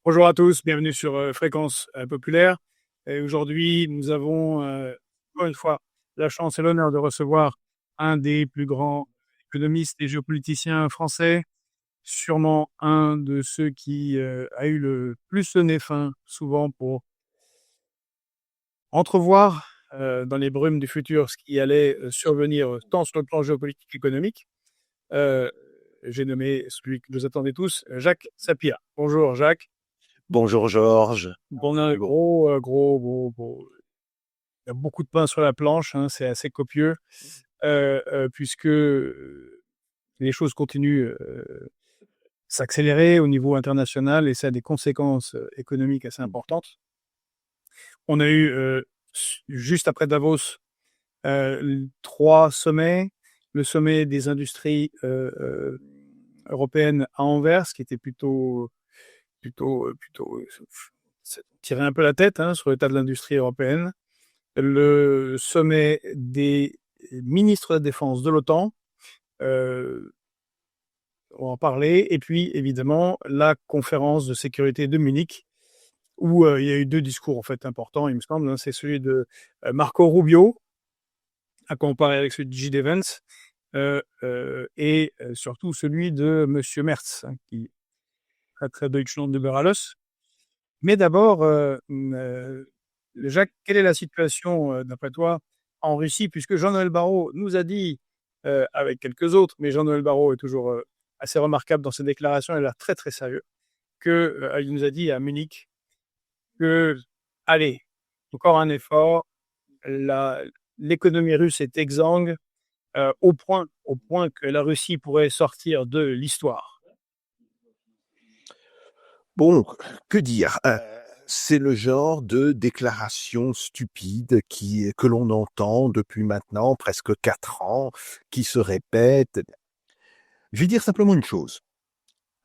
Bonjour à tous, bienvenue sur Fréquence Populaire. Et aujourd'hui, nous avons encore une fois la chance et l'honneur de recevoir un des plus grands économistes et géopoliticiens français, sûrement un de ceux qui a eu le plus le nez fin, souvent pour entrevoir dans les brumes du futur ce qui allait survenir tant sur le plan géopolitique qu'économique. Euh, j'ai nommé celui que nous attendez tous, Jacques Sapir. Bonjour Jacques. Bonjour Georges. On a un Bon. gros. Il y a beaucoup de pain sur la planche, hein, c'est assez copieux, puisque les choses continuent s'accélérer au niveau international et ça a des conséquences économiques assez importantes. On a eu, juste après Davos, 3 sommets. Le sommet des industries européennes à Anvers, qui était plutôt tirer un peu la tête hein, sur l'état de l'industrie européenne. Le sommet des ministres de la Défense de l'OTAN, euh, on va en parler, et puis évidemment la conférence de sécurité de Munich, où il y a eu 2 discours en fait importants, il me semble. Hein. C'est celui de Marco Rubio, à comparer avec celui de J.D. Vance, et surtout celui de Monsieur Merz, hein, qui est très Deutschland über alles. Mais d'abord, Jacques, quelle est la situation, d'après toi, en Russie? Puisque Jean-Noël Barrot nous a dit, avec quelques autres, mais Jean-Noël Barrot est toujours assez remarquable dans ses déclarations, il a l'air très très sérieux, il nous a dit à Munich que, allez, encore un effort, l'économie russe est exsangue, au point que la Russie pourrait sortir de l'histoire. Bon, que dire? C'est le genre de déclaration stupide que l'on entend depuis maintenant presque 4 ans, qui se répète. Je vais dire simplement une chose.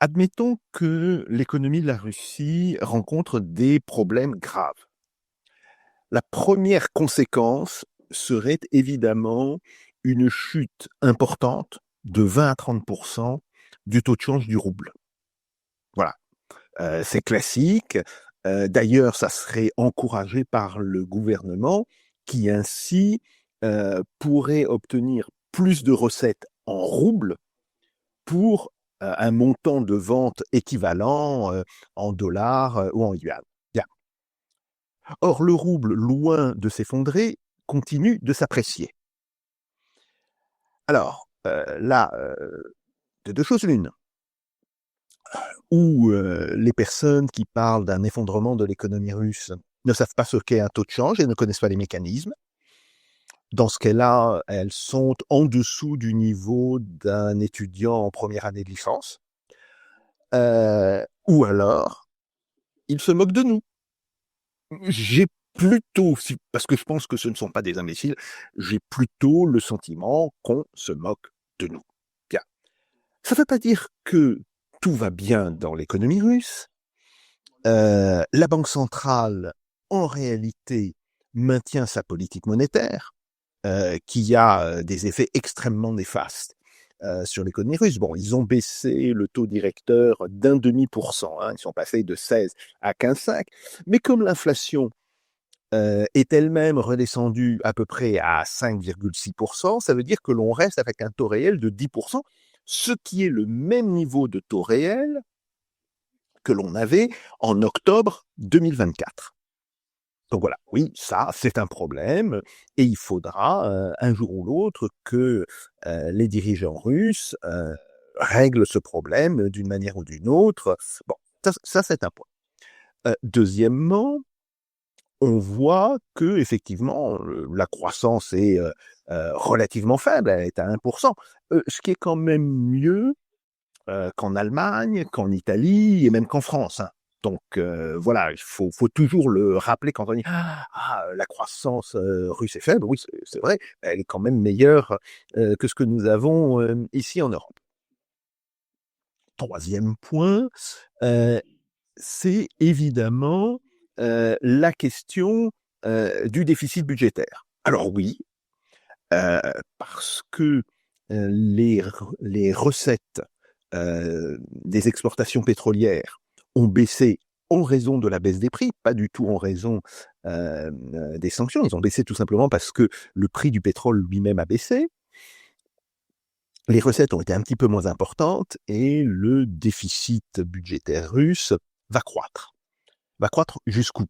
Admettons que l'économie de la Russie rencontre des problèmes graves. La première conséquence serait évidemment une chute importante de 20 à 30% du taux de change du rouble. Voilà. C'est classique. D'ailleurs, ça serait encouragé par le gouvernement qui ainsi pourrait obtenir plus de recettes en roubles pour un montant de vente équivalent en dollars ou en yuan. Bien. Or, le rouble, loin de s'effondrer, continue de s'apprécier. Alors, là, de 2 choses l'une. Où les personnes qui parlent d'un effondrement de l'économie russe ne savent pas ce qu'est un taux de change et ne connaissent pas les mécanismes. Dans ce cas-là, elles sont en dessous du niveau d'un étudiant en première année de licence. Ou alors, ils se moquent de nous. J'ai plutôt, parce que je pense que ce ne sont pas des imbéciles, j'ai plutôt le sentiment qu'on se moque de nous. Bien. Ça ne veut pas dire que tout va bien dans l'économie russe. La Banque centrale, en réalité, maintient sa politique monétaire, qui a des effets extrêmement néfastes sur l'économie russe. Bon, ils ont baissé le taux directeur d'0,5%, hein, ils sont passés de 16 à 15,5, mais comme l'inflation est elle-même redescendue à peu près à 5,6%, ça veut dire que l'on reste avec un taux réel de 10%, ce qui est le même niveau de taux réel que l'on avait en octobre 2024. Donc voilà, oui, ça, c'est un problème, et il faudra un jour ou l'autre que les dirigeants russes règlent ce problème d'une manière ou d'une autre. Bon, ça c'est un point. Deuxièmement, on voit que effectivement la croissance est relativement faible, elle est à 1%, ce qui est quand même mieux qu'en Allemagne, qu'en Italie et même qu'en France. Hein. Donc voilà, il faut toujours le rappeler quand on dit la croissance russe est faible. Oui, c'est vrai, elle est quand même meilleure que ce que nous avons ici en Europe. Troisième point, c'est évidemment la question du déficit budgétaire. Alors oui, parce que les recettes des exportations pétrolières ont baissé en raison de la baisse des prix, pas du tout en raison des sanctions. Ils ont baissé tout simplement parce que le prix du pétrole lui-même a baissé. Les recettes ont été un petit peu moins importantes et le déficit budgétaire russe va croître. Va croître jusqu'où?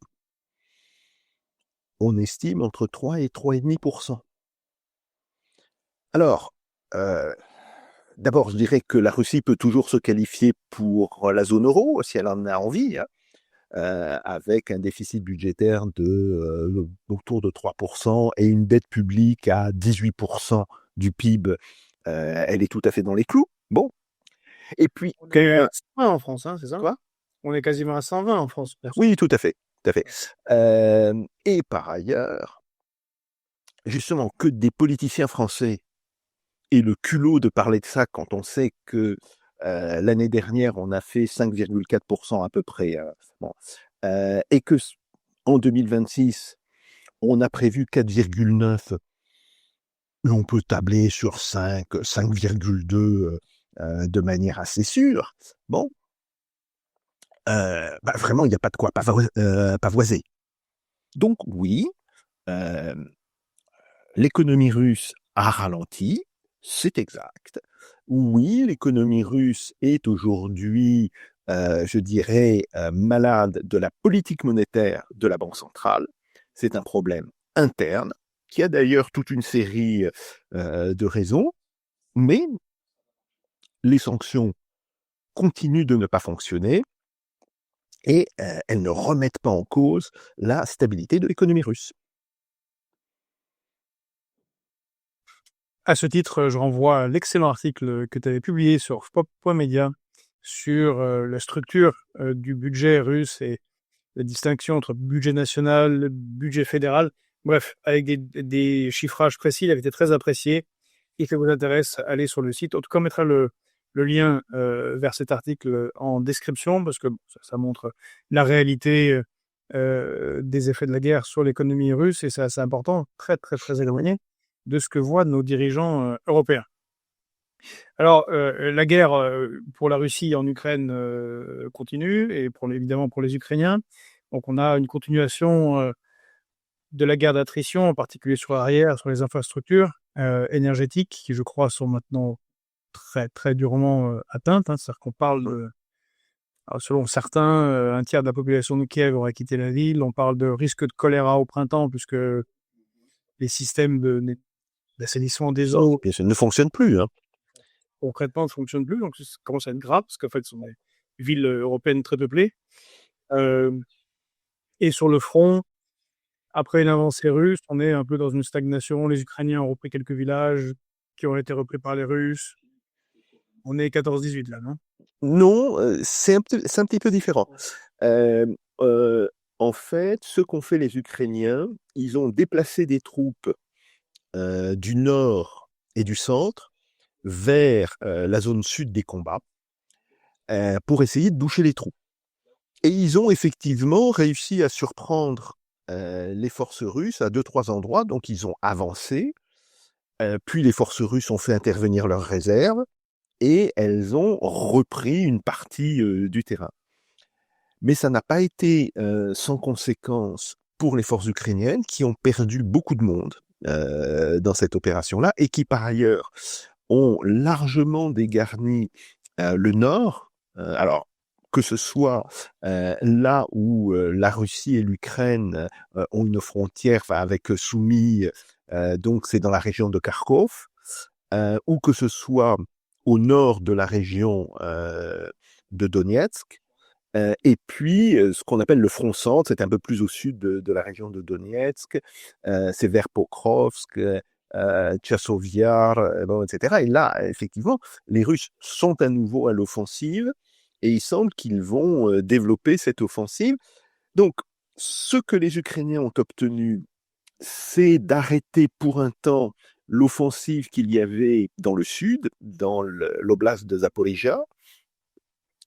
On estime entre 3 et 3,5%. Alors, d'abord, je dirais que la Russie peut toujours se qualifier pour la zone euro, si elle en a envie, hein, avec un déficit budgétaire autour de 3% et une dette publique à 18% du PIB. Elle est tout à fait dans les clous. Bon. Et puis, On est à 120 en France, hein, c'est ça? Quoi? On est quasiment à 120 en France. Oui, tout à fait. Tout à fait. Et par ailleurs, justement, que des politiciens français aient le culot de parler de ça quand on sait que l'année dernière, on a fait 5,4% à peu près, bon, et que en 2026, on a prévu 4,9%, on peut tabler sur 5,2 de manière assez sûre. Bon, vraiment, il n'y a pas de quoi pavoiser. Donc oui, l'économie russe a ralenti, c'est exact. Oui, l'économie russe est aujourd'hui, je dirais, malade de la politique monétaire de la Banque centrale. C'est un problème interne, qui a d'ailleurs toute une série de raisons, mais les sanctions continuent de ne pas fonctionner et elles ne remettent pas en cause la stabilité de l'économie russe. À ce titre, je renvoie à l'excellent article que tu avais publié sur pop.media sur la structure du budget russe et la distinction entre budget national, budget fédéral. Bref, avec des chiffrages précis, il avait été très apprécié. Et si ça vous intéresse, allez sur le site. En tout cas, on mettra le lien vers cet article en description parce que ça montre la réalité des effets de la guerre sur l'économie russe et c'est assez important, très, très, très éloigné de ce que voient nos dirigeants européens. Alors, la guerre pour la Russie en Ukraine continue et évidemment pour les Ukrainiens. Donc, on a une continuation de la guerre d'attrition, en particulier sur l'arrière, sur les infrastructures énergétiques, qui, je crois, sont maintenant très, très durement atteintes. Hein. C'est-à-dire qu'on parle de, alors, selon certains, un tiers de la population de Kiev aurait quitté la ville. On parle de risque de choléra au printemps, puisque les systèmes d'assainissement des eaux Et ça ne fonctionne plus. Hein. concrètement ne fonctionnent plus. Donc, ça commence à être grave, parce qu'en fait, ce sont des villes européennes très peuplées. Et sur le front, après une avancée russe, on est un peu dans une stagnation. Les Ukrainiens ont repris quelques villages qui ont été repris par les Russes. On est 14-18 là, non? Non, c'est un petit peu différent. En fait, ce qu'ont fait les Ukrainiens, ils ont déplacé des troupes du nord et du centre vers la zone sud des combats pour essayer de boucher les trous. Et ils ont effectivement réussi à surprendre les forces russes à 2-3 endroits, donc ils ont avancé, puis les forces russes ont fait intervenir leurs réserves, et elles ont repris une partie du terrain. Mais ça n'a pas été sans conséquence pour les forces ukrainiennes qui ont perdu beaucoup de monde dans cette opération-là et qui par ailleurs ont largement dégarni le nord. Alors que ce soit là où la Russie et l'Ukraine ont une frontière avec Soumy, donc c'est dans la région de Kharkov, ou que ce soit au nord de la région de Donetsk, et puis ce qu'on appelle le front centre, c'est un peu plus au sud de la région de Donetsk, c'est vers Pokrovsk, Tchasovyar, bon, etc. Et là, effectivement, les Russes sont à nouveau à l'offensive, et il semble qu'ils vont développer cette offensive. Donc, ce que les Ukrainiens ont obtenu, c'est d'arrêter pour un temps l'offensive qu'il y avait dans le sud, dans l'oblast de Zaporizhzhia,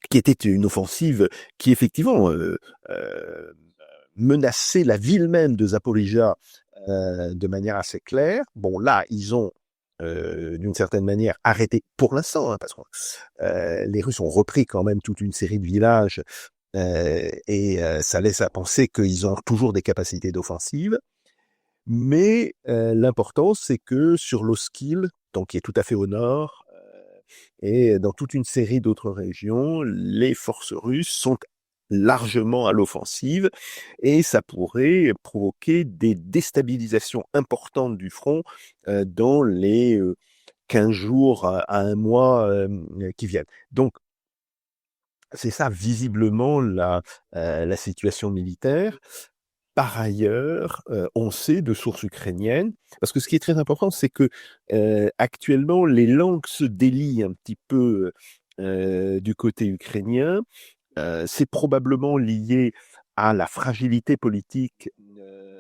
qui était une offensive qui effectivement menaçait la ville même de Zaporizhzhia de manière assez claire. Bon, là, ils ont d'une certaine manière arrêté pour l'instant, hein, parce que les Russes ont repris quand même toute une série de villages Ça laisse à penser qu'ils ont toujours des capacités d'offensive. Mais l'important, c'est que sur l'Oskil, donc qui est tout à fait au nord, et dans toute une série d'autres régions, les forces russes sont largement à l'offensive et ça pourrait provoquer des déstabilisations importantes du front dans les 15 jours à un mois qui viennent. Donc, c'est ça visiblement la situation militaire. Par ailleurs, on sait de sources ukrainiennes, parce que ce qui est très important, c'est que actuellement les langues se délient un petit peu du côté ukrainien. C'est probablement lié à la fragilité politique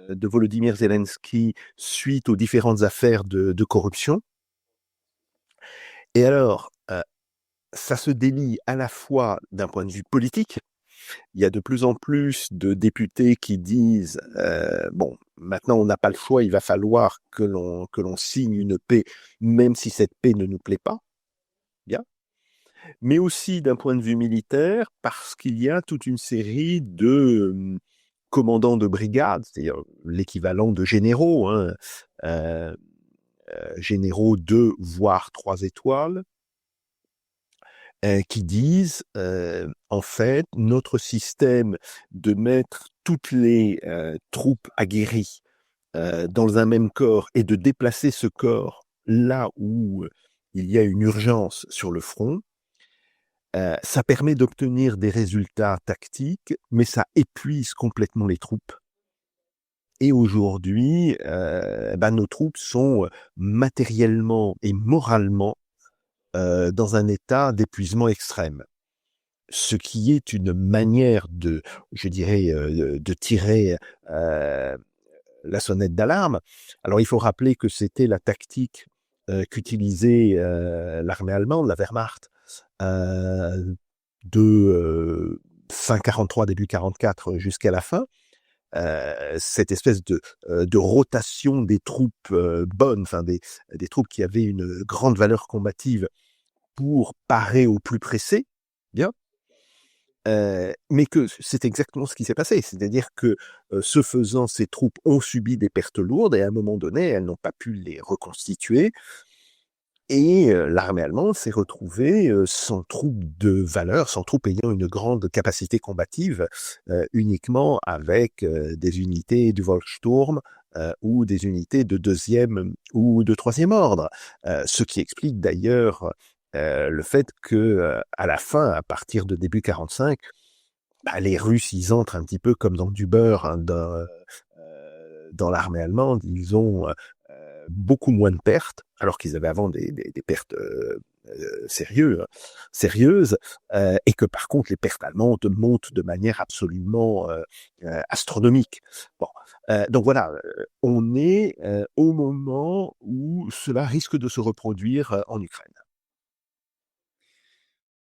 de Volodymyr Zelensky suite aux différentes affaires de corruption. Et alors, ça se délie à la fois d'un point de vue politique. Il y a de plus en plus de députés qui disent bon, maintenant on n'a pas le choix, il va falloir que l'on signe une paix, même si cette paix ne nous plaît pas, bien. Mais aussi d'un point de vue militaire, parce qu'il y a toute une série de commandants de brigade, c'est-à-dire l'équivalent de généraux, hein, euh, généraux 2 voire 3 étoiles, qui disent en fait notre système de mettre toutes les troupes aguerries dans un même corps et de déplacer ce corps là où il y a une urgence sur le front, ça permet d'obtenir des résultats tactiques, mais ça épuise complètement les troupes. Et aujourd'hui, nos troupes sont matériellement et moralement dans un état d'épuisement extrême. Ce qui est une manière je dirais, de tirer la sonnette d'alarme. Alors il faut rappeler que c'était la tactique qu'utilisait l'armée allemande, la Wehrmacht, de fin 43, début 44 jusqu'à la fin. Cette espèce de rotation des troupes bonnes, enfin des troupes qui avaient une grande valeur combative pour parer au plus pressé, bien. Mais que c'est exactement ce qui s'est passé. C'est-à-dire que, ce faisant, ces troupes ont subi des pertes lourdes et à un moment donné, elles n'ont pas pu les reconstituer et l'armée allemande s'est retrouvée, sans troupes de valeur, sans troupes ayant une grande capacité combative, uniquement avec, des unités du Volkssturm, ou des unités de 2e ou de 3e ordre. Ce qui explique d'ailleurs, le fait que, à la fin, à partir de début 45, les Russes, ils entrent un petit peu comme dans du beurre, hein, dans l'armée allemande. Ils ont beaucoup moins de pertes, alors qu'ils avaient avant des pertes sérieuses, et que par contre les pertes allemandes montent de manière absolument astronomique. Bon, donc voilà, on est au moment où cela risque de se reproduire en Ukraine.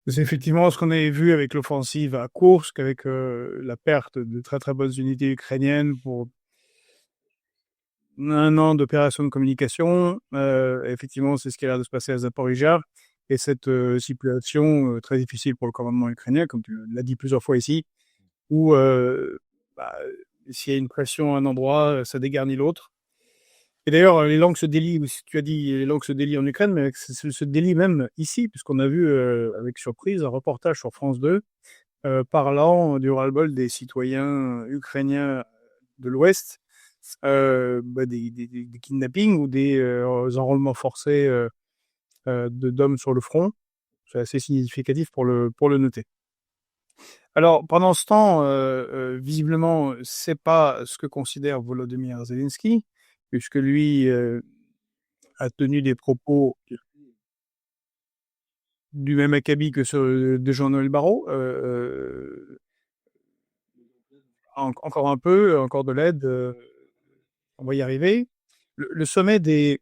C'est effectivement ce qu'on avait vu avec l'offensive à Koursk, avec la perte de très très bonnes unités ukrainiennes pour un an d'opération de communication. Effectivement, c'est ce qui a l'air de se passer à Zaporizhzhia. Et cette situation très difficile pour le commandement ukrainien, comme tu l'as dit plusieurs fois ici, où s'il y a une pression à un endroit, ça dégarnit l'autre. Et d'ailleurs, les langues se délient, tu as dit les langues se délient en Ukraine, mais se délient même ici, puisqu'on a vu avec surprise un reportage sur France 2 parlant du ras-le-bol des citoyens ukrainiens de l'Ouest, des kidnappings ou des enrôlements forcés d'hommes sur le front. C'est assez significatif pour le noter. Alors, pendant ce temps, visiblement, c'est pas ce que considère Volodymyr Zelensky, puisque lui a tenu des propos du même acabit que ceux de Jean-Noël Barrot. Encore un peu, encore de l'aide, on va y arriver. Le sommet des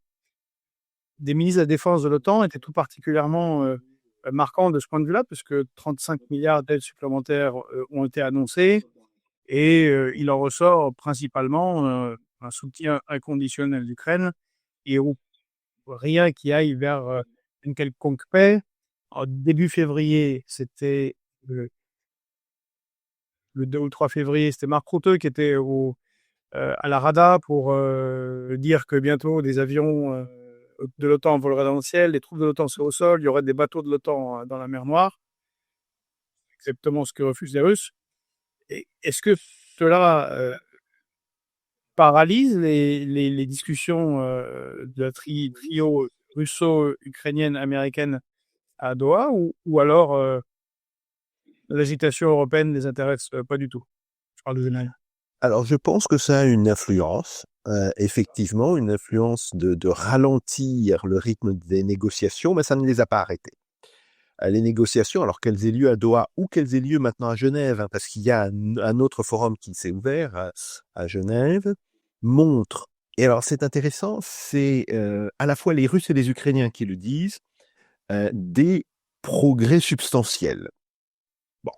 ministres de la Défense de l'OTAN était tout particulièrement marquant de ce point de vue-là, puisque 35 milliards d'aides supplémentaires ont été annoncées, et il en ressort principalement un soutien inconditionnel d'Ukraine, et rien qui aille vers une quelconque paix. En début février, c'était le 2 ou le 3 février, c'était Mark Rutte qui était à la Rada pour dire que bientôt des avions de l'OTAN voleraient dans le ciel, les troupes de l'OTAN seraient au sol, il y aurait des bateaux de l'OTAN dans la mer Noire, exactement ce que refusent les Russes. Et est-ce que cela paralyse les discussions de la trio russo-ukrainienne américaine à Doha, ou alors l'agitation européenne ne les intéresse pas du tout? Je parle de Genève. Alors, je pense que ça a une influence, effectivement, une influence de ralentir le rythme des négociations, mais ça ne les a pas arrêtés. Les négociations, alors qu'elles aient lieu à Doha ou qu'elles aient lieu maintenant à Genève, hein, parce qu'il y a un autre forum qui s'est ouvert à Genève, montrent, et alors c'est intéressant, c'est à la fois les Russes et les Ukrainiens qui le disent, des progrès substantiels. Bon.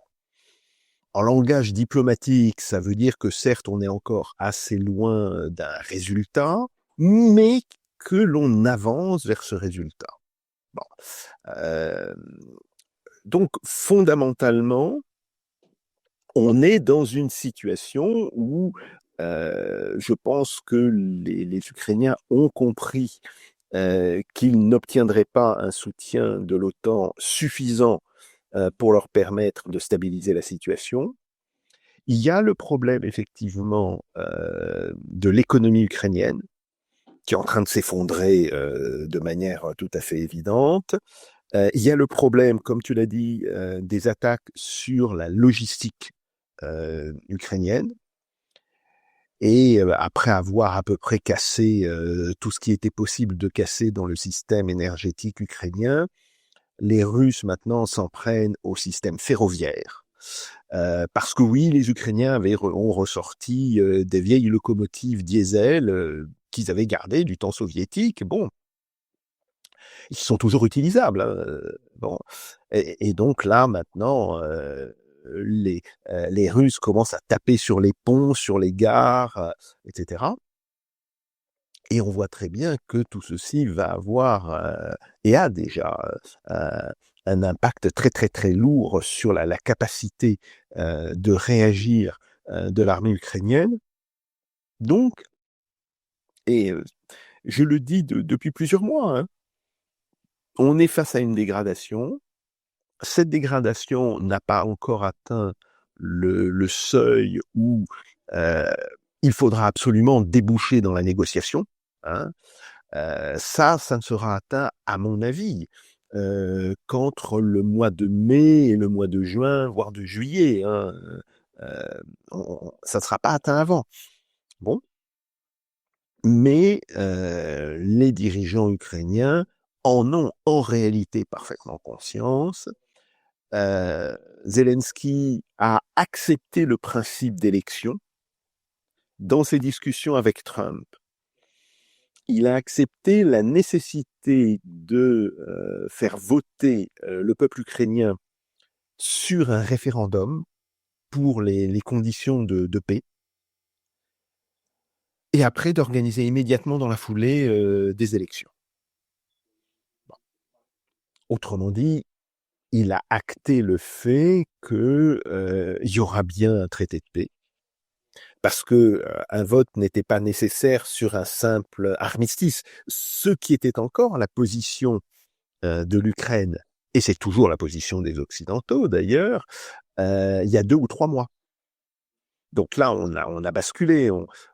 En langage diplomatique, ça veut dire que certes, on est encore assez loin d'un résultat, mais que l'on avance vers ce résultat. Bon. Donc, fondamentalement, on est dans une situation où je pense que les Ukrainiens ont compris qu'ils n'obtiendraient pas un soutien de l'OTAN suffisant pour leur permettre de stabiliser la situation. Il y a le problème, effectivement, de l'économie ukrainienne, qui est en train de s'effondrer de manière tout à fait évidente. Il y a le problème, comme tu l'as dit, des attaques sur la logistique ukrainienne. Et après avoir à peu près cassé tout ce qui était possible de casser dans le système énergétique ukrainien, les Russes maintenant s'en prennent au système ferroviaire. Parce que oui, les Ukrainiens ont ressorti des vieilles locomotives diesel qu'ils avaient gardées du temps soviétique. Bon, ils sont toujours utilisables. Hein. Bon, et donc là maintenant, les Russes commencent à taper sur les ponts, sur les gares, etc. Et on voit très bien que tout ceci va avoir et a déjà un impact très très très lourd sur la capacité de réagir de l'armée ukrainienne. Donc, et je le dis depuis plusieurs mois, hein, on est face à une dégradation. Cette dégradation n'a pas encore atteint le seuil où il faudra absolument déboucher dans la négociation. Hein. Ça ne sera atteint, à mon avis, qu'entre le mois de mai et le mois de juin, voire de juillet. Hein. Ça ne sera pas atteint avant. Bon. Mais les dirigeants ukrainiens en ont en réalité parfaitement conscience. Zelensky a accepté le principe d'élection dans ses discussions avec Trump. Il a accepté la nécessité de faire voter le peuple ukrainien sur un référendum pour les conditions de paix, et après d'organiser immédiatement dans la foulée des élections. Bon. Autrement dit, il a acté le fait qu'il y aura bien un traité de paix, parce que un vote n'était pas nécessaire sur un simple armistice. Ce qui était encore la position de l'Ukraine, et c'est toujours la position des Occidentaux d'ailleurs, il y a 2 ou 3 mois. Donc là, on a basculé,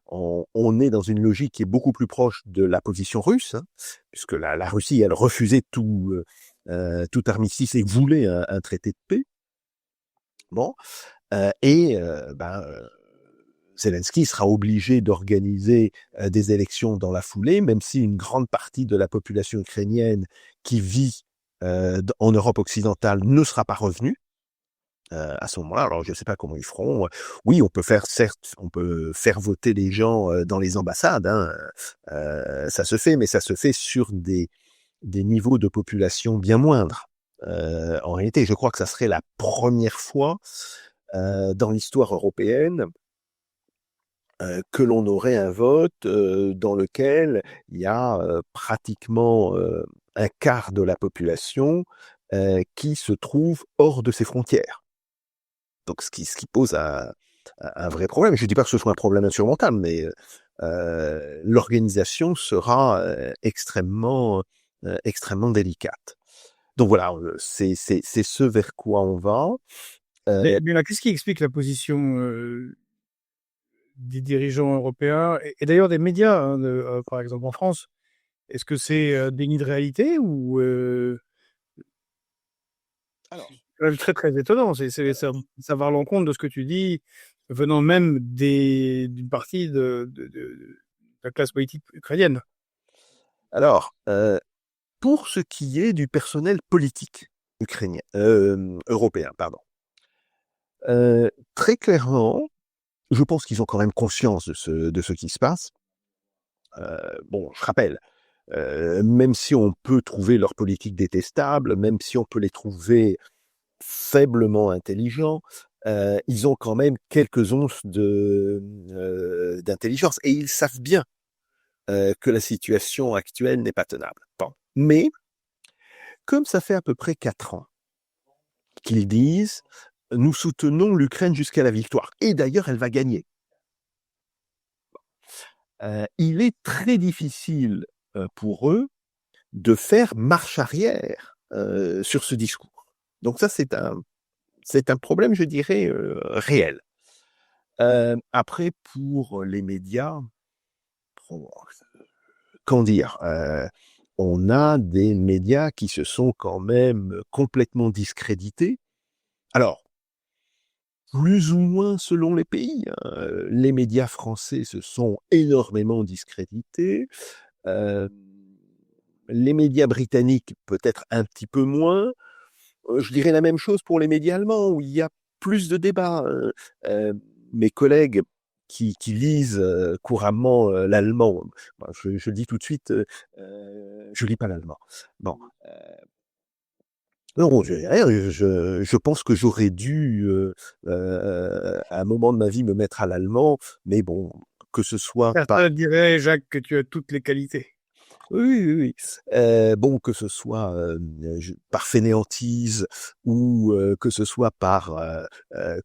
on est dans une logique qui est beaucoup plus proche de la position russe, hein, puisque la Russie, elle refusait tout armistice et voulait un traité de paix. Bon, Zelensky sera obligé d'organiser des élections dans la foulée, même si une grande partie de la population ukrainienne qui vit en Europe occidentale ne sera pas revenue à ce moment-là. Alors je ne sais pas comment ils feront. Oui, on peut faire voter les gens dans les ambassades. Hein. Ça se fait, mais ça se fait sur des niveaux de population bien moindres. En réalité, je crois que ça serait la première fois dans l'histoire européenne que l'on aurait un vote dans lequel il y a pratiquement un quart de la population qui se trouve hors de ses frontières. Donc ce qui pose un vrai problème. Je dis pas que ce soit un problème insurmontable, mais l'organisation sera extrêmement délicate. Donc voilà, c'est ce vers quoi on va. Mais là, qu'est-ce qui explique la position des dirigeants européens et d'ailleurs des médias, hein, par exemple en France? Est-ce que c'est déni de réalité ou Alors, c'est quand même très très étonnant. Ça va à l'encontre de ce que tu dis, venant même d'une partie de la classe politique ukrainienne. alors pour ce qui est du personnel politique ukrainien, européen, pardon. Très clairement, je pense qu'ils ont quand même conscience de ce qui se passe. Bon, je rappelle, même si on peut trouver leur politique détestable, même si on peut les trouver faiblement intelligents, ils ont quand même quelques onces d'intelligence et ils savent bien que la situation actuelle n'est pas tenable. Bon. Mais, comme ça fait à peu près 4 ans qu'ils disent nous soutenons l'Ukraine jusqu'à la victoire. Et d'ailleurs, elle va gagner. Il est très difficile pour eux de faire marche arrière sur ce discours. Donc ça, c'est un problème, je dirais, réel. Après, pour les médias, qu'en dire on a des médias qui se sont quand même complètement discrédités. Alors, plus ou moins selon les pays. Les médias français se sont énormément discrédités. Les médias britanniques, peut-être un petit peu moins. Je dirais la même chose pour les médias allemands, où il y a plus de débats. Mes collègues qui lisent couramment l'allemand, je le dis tout de suite, je lis pas l'allemand. Bon, non, je pense que j'aurais dû, à un moment de ma vie, me mettre à l'allemand, mais bon, que ce soit pas... Certains diraient, Jacques, que tu as toutes les qualités. Oui, oui, oui. Bon, que ce soit par fainéantise ou que ce soit par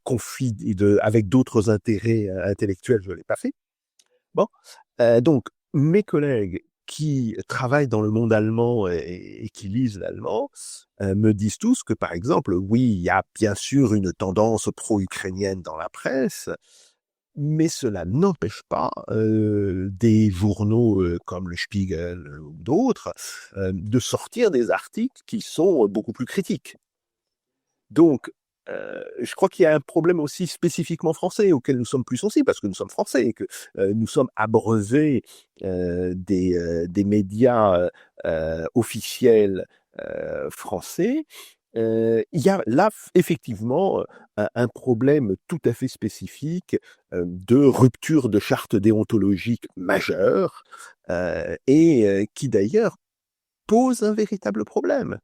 conflit avec d'autres intérêts intellectuels, je l'ai pas fait. Bon, donc mes collègues qui travaillent dans le monde allemand et qui lisent l'allemand me disent tous que, par exemple, oui, il y a bien sûr une tendance pro-ukrainienne dans la presse, mais cela n'empêche pas des journaux comme le Spiegel ou d'autres de sortir des articles qui sont beaucoup plus critiques. Donc, je crois qu'il y a un problème aussi spécifiquement français auquel nous sommes plus sensibles parce que nous sommes français et que nous sommes abreuvés des médias officiels français. Il y a là effectivement un problème tout à fait spécifique de rupture de charte déontologique majeure et qui d'ailleurs pose un véritable problème.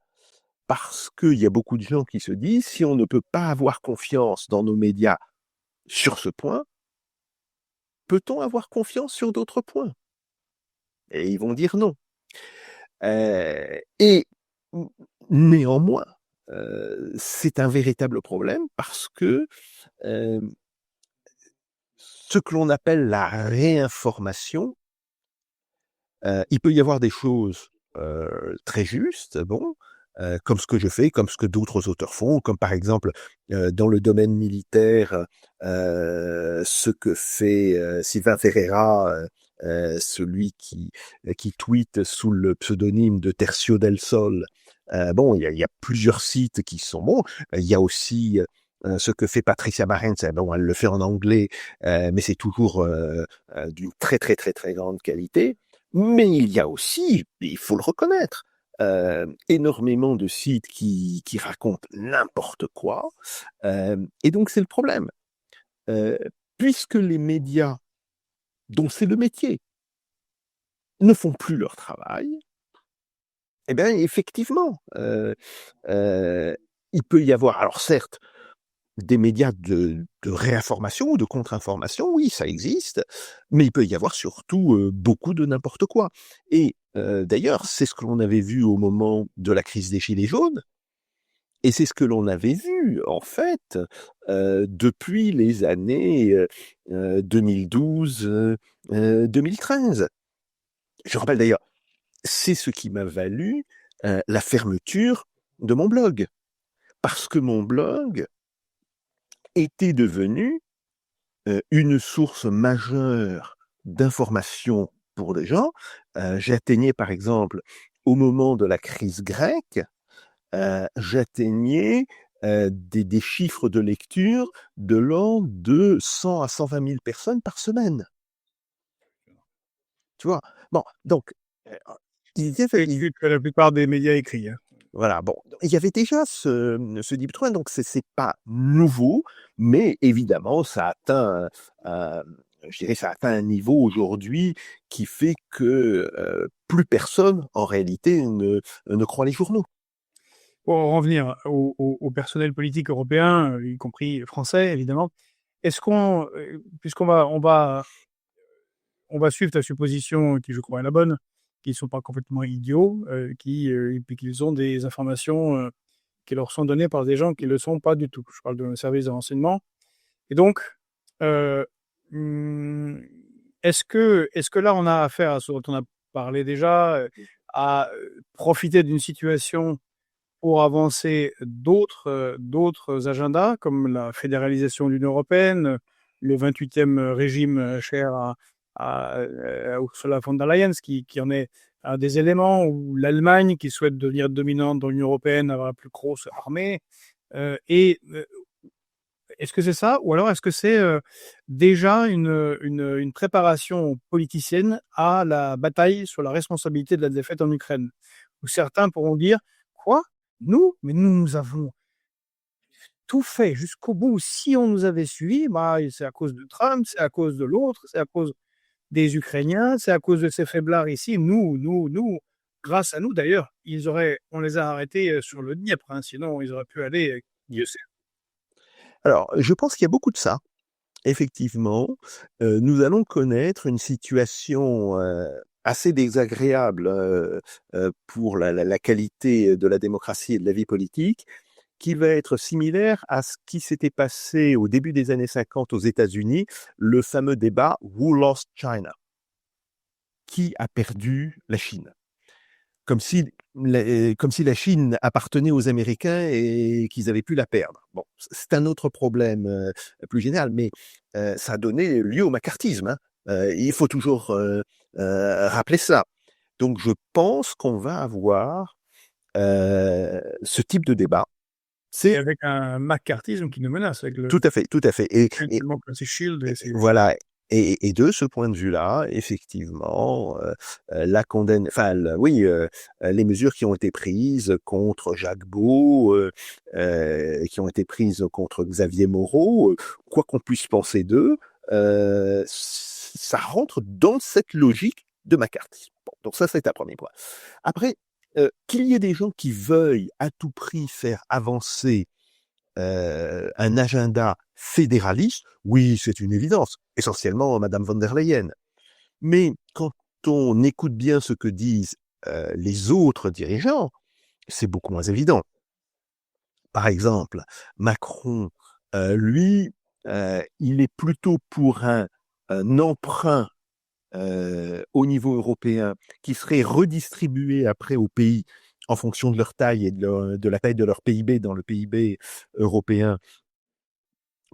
Parce qu'il y a beaucoup de gens qui se disent, si on ne peut pas avoir confiance dans nos médias sur ce point, peut-on avoir confiance sur d'autres points? Et ils vont dire non. Et néanmoins, c'est un véritable problème parce que ce que l'on appelle la réinformation, il peut y avoir des choses très justes, bon, comme ce que je fais, comme ce que d'autres auteurs font, comme par exemple dans le domaine militaire, ce que fait Sylvain Ferreira, celui qui tweet sous le pseudonyme de Tercio del Sol. Bon, il y a plusieurs sites qui sont bons. Il y a aussi ce que fait Patricia Marens. Bon, elle le fait en anglais, mais c'est toujours d'une très très très très grande qualité. Mais il y a aussi, il faut le reconnaître, énormément de sites qui racontent n'importe quoi. Et donc c'est le problème. Puisque les médias, dont c'est le métier, ne font plus leur travail, eh bien effectivement, il peut y avoir, alors certes, des médias de réinformation ou de contre-information, oui, ça existe, mais il peut y avoir surtout beaucoup de n'importe quoi. Et d'ailleurs, c'est ce que l'on avait vu au moment de la crise des Gilets jaunes. Et c'est ce que l'on avait vu, en fait, depuis les années 2012, 2013. Je rappelle d'ailleurs, c'est ce qui m'a valu la fermeture de mon blog. Parce que mon blog était devenu une source majeure d'informations pour les gens. J'atteignais, par exemple, au moment de la crise grecque, j'atteignais des chiffres de lecture de l'ordre de 100 à 120 000 personnes par semaine. Tu vois? Bon, donc, il y avait, Plus que la plupart des médias écrits. Hein. voilà, bon, il y avait déjà ce deep trend, donc c'est pas nouveau, mais évidemment, ça atteint, je dirais, ça atteint un niveau aujourd'hui qui fait que plus personne, en réalité, ne croit les journaux. Pour en revenir au personnel politique européen, y compris français, évidemment, est-ce qu'on, puisqu'on va, on va suivre ta supposition, qui je crois est la bonne, qu'ils sont pas complètement idiots, et puis qu'ils ont des informations qui leur sont données par des gens qui ne le sont pas du tout. Je parle de service de renseignement. Et donc, euh, hum, est-ce que là, on a affaire à ce dont on a parlé déjà, à profiter d'une situation pour avancer d'autres agendas, comme la fédéralisation de l'Union européenne, le 28e régime cher à Ursula von der Leyen, qui en est un des éléments, ou l'Allemagne qui souhaite devenir dominante dans l'Union européenne, avoir la plus grosse armée. Est-ce que c'est ça, ou alors est-ce que c'est déjà une préparation politicienne à la bataille sur la responsabilité de la défaite en Ukraine, où certains pourront dire: quoi? Nous? Mais nous avons tout fait jusqu'au bout. Si on nous avait suivis, bah, c'est à cause de Trump, c'est à cause de l'autre, c'est à cause des Ukrainiens, c'est à cause de ces faiblards ici. Nous, grâce à nous d'ailleurs, on les a arrêtés sur le Dniepr, hein, sinon ils auraient pu aller, Dieu sait. Alors, je pense qu'il y a beaucoup de ça. Effectivement, nous allons connaître une situation assez désagréable pour la qualité de la démocratie et de la vie politique, qui va être similaire à ce qui s'était passé au début des années 50 aux États-Unis, le fameux débat Who lost China? Qui a perdu la Chine? Comme si la Chine appartenait aux Américains et qu'ils avaient pu la perdre. Bon, c'est un autre problème plus général, mais ça a donné lieu au macartisme. Hein. Il faut toujours rappeler ça. Donc, je pense qu'on va avoir ce type de débat. Et C'est avec un macartisme qui nous menace, avec le tout à fait, tout à fait. Democracy Shield. Voilà. Et de ce point de vue-là, effectivement, les mesures qui ont été prises contre Jacques Beau, qui ont été prises contre Xavier Moreau, quoi qu'on puisse penser d'eux, ça rentre dans cette logique de macartisme. Bon, donc ça, c'est un premier point. Après, qu'il y ait des gens qui veuillent à tout prix faire avancer un agenda fédéraliste, oui, c'est une évidence, essentiellement Madame von der Leyen. Mais quand on écoute bien ce que disent les autres dirigeants, c'est beaucoup moins évident. Par exemple, Macron, lui, il est plutôt pour un emprunt au niveau européen qui serait redistribué après aux pays en fonction de leur taille et de la taille de leur PIB dans le PIB européen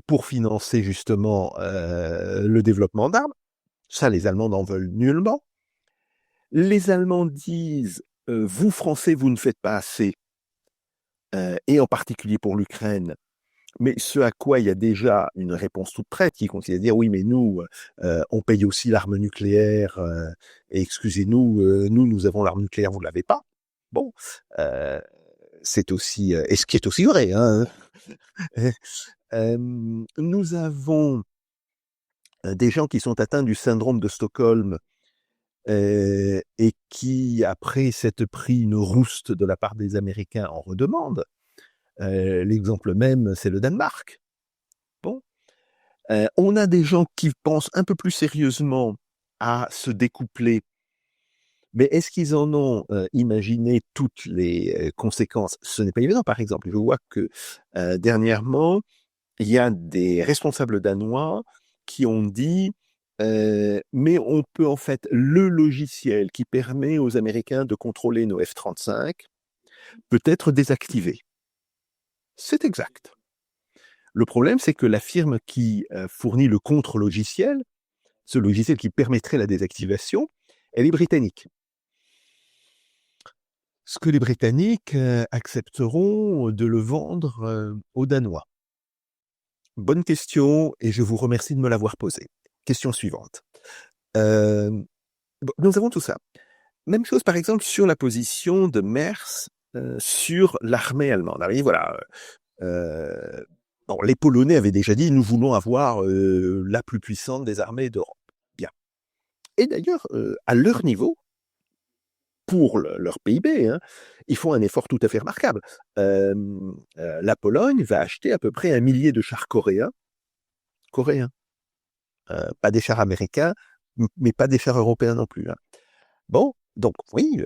pour financer justement le développement d'armes. Ça, les Allemands n'en veulent nullement. Les Allemands disent vous, Français, vous ne faites pas assez, et en particulier pour l'Ukraine. Mais ce à quoi il y a déjà une réponse toute prête qui continue à dire oui, mais nous, on paye aussi l'arme nucléaire, et excusez-nous, nous avons l'arme nucléaire, vous ne l'avez pas. Bon, c'est aussi, et ce qui est aussi vrai, hein. Nous avons des gens qui sont atteints du syndrome de Stockholm et qui, après s'être pris une rouste de la part des Américains, en redemandent. L'exemple même, c'est le Danemark. Bon. On a des gens qui pensent un peu plus sérieusement à se découpler Mais est-ce qu'ils en ont imaginé toutes les conséquences? Ce n'est pas évident. Par exemple, je vois que dernièrement, il y a des responsables danois qui ont dit mais on peut en fait le logiciel qui permet aux Américains de contrôler nos F-35 peut être désactivé. C'est exact. Le problème, c'est que la firme qui fournit le contre-logiciel, ce logiciel qui permettrait la désactivation, elle est britannique. Ce que les Britanniques accepteront de le vendre aux Danois? Bonne question, et je vous remercie de me l'avoir posée. Question suivante. Bon, nous avons tout ça. Même chose, par exemple, sur la position de Merz sur l'armée allemande. Alors, voilà. Bon, les Polonais avaient déjà dit, nous voulons avoir la plus puissante des armées d'Europe. Bien. Et d'ailleurs, à leur niveau, pour leur PIB, hein, ils font un effort tout à fait remarquable. La Pologne va acheter à peu près 1 millier de chars coréens. Pas des chars américains, mais pas des chars européens non plus. Hein. Bon, donc oui,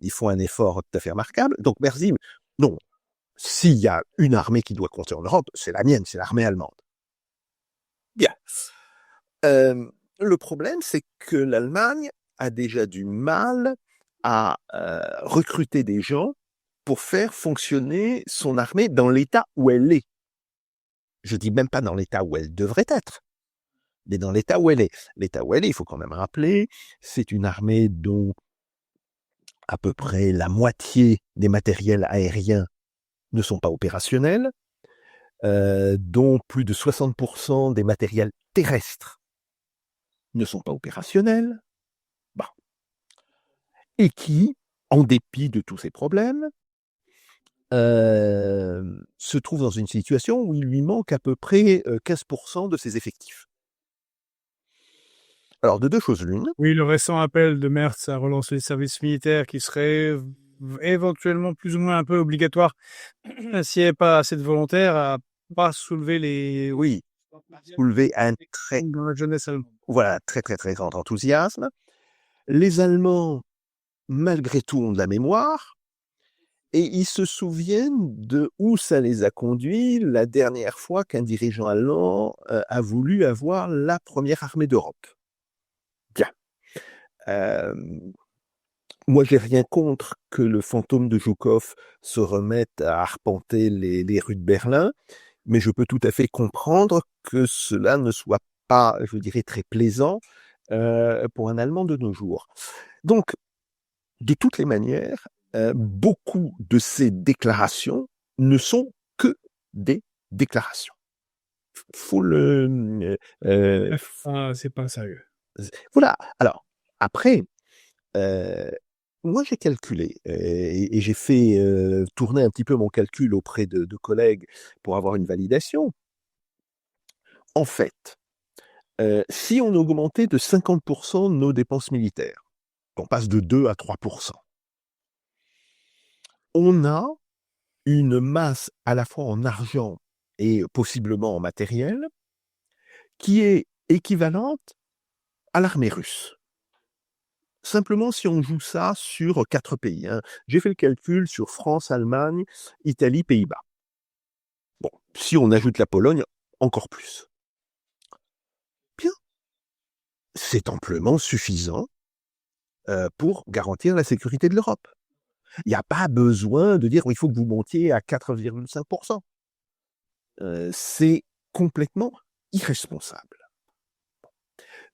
ils font un effort tout à fait remarquable. Donc merci, non, s'il y a une armée qui doit compter en Europe, c'est la mienne, c'est l'armée allemande. Bien. Le problème, c'est que l'Allemagne a déjà du mal à recruter des gens pour faire fonctionner son armée dans l'état où elle est. Je dis même pas dans l'état où elle devrait être, mais dans l'état où elle est. L'état où elle est, il faut quand même rappeler, c'est une armée dont à peu près la moitié des matériels aériens ne sont pas opérationnels, dont plus de 60% des matériels terrestres ne sont pas opérationnels, bah. Et qui, en dépit de tous ces problèmes, se trouve dans une situation où il lui manque à peu près 15% de ses effectifs. Alors, de deux choses l'une. Oui, le récent appel de Merz à relancer les services militaires qui serait éventuellement plus ou moins un peu obligatoire s'il n'y avait pas assez de volontaires à pas soulever les... Oui, soulever un très, dans la jeunesse allemande. voilà, très très très grand enthousiasme. Les Allemands, malgré tout, ont de la mémoire. Et ils se souviennent de où ça les a conduits la dernière fois qu'un dirigeant allemand a voulu avoir la première armée d'Europe. Bien. Moi, j'ai rien contre que le fantôme de Joukov se remette à arpenter les rues de Berlin, mais je peux tout à fait comprendre que cela ne soit pas, je dirais, très plaisant pour un Allemand de nos jours. Donc, de toutes les manières, beaucoup de ces déclarations ne sont que des déclarations. Faut le... c'est pas sérieux. Voilà. Alors, après, moi j'ai calculé et j'ai fait tourner un petit peu mon calcul auprès de collègues pour avoir une validation. En fait, si on augmentait de 50% nos dépenses militaires, on passe de 2 à 3%, on a une masse à la fois en argent et possiblement en matériel qui est équivalente à l'armée russe. Simplement si on joue ça sur 4 pays. Hein. J'ai fait le calcul sur France, Allemagne, Italie, Pays-Bas. Bon, si on ajoute la Pologne, encore plus. Bien. C'est amplement suffisant pour garantir la sécurité de l'Europe. Il n'y a pas besoin de dire il faut que vous montiez à 4,5%. C'est complètement irresponsable.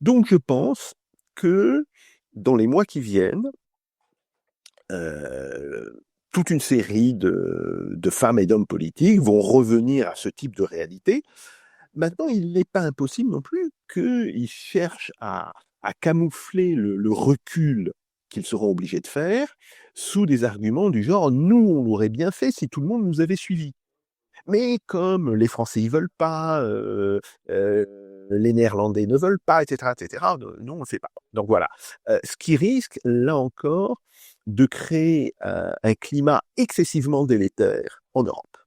Donc je pense que dans les mois qui viennent, toute une série de femmes et d'hommes politiques vont revenir à ce type de réalité. Maintenant, il n'est pas impossible non plus qu'ils cherchent à camoufler le recul qu'ils seront obligés de faire sous des arguments du genre « nous, on l'aurait bien fait si tout le monde nous avait suivis ». Mais comme les Français ne veulent pas, les Néerlandais ne veulent pas, etc., nous, on ne le fait pas. Donc voilà. Ce qui risque, là encore, de créer un climat excessivement délétère en Europe.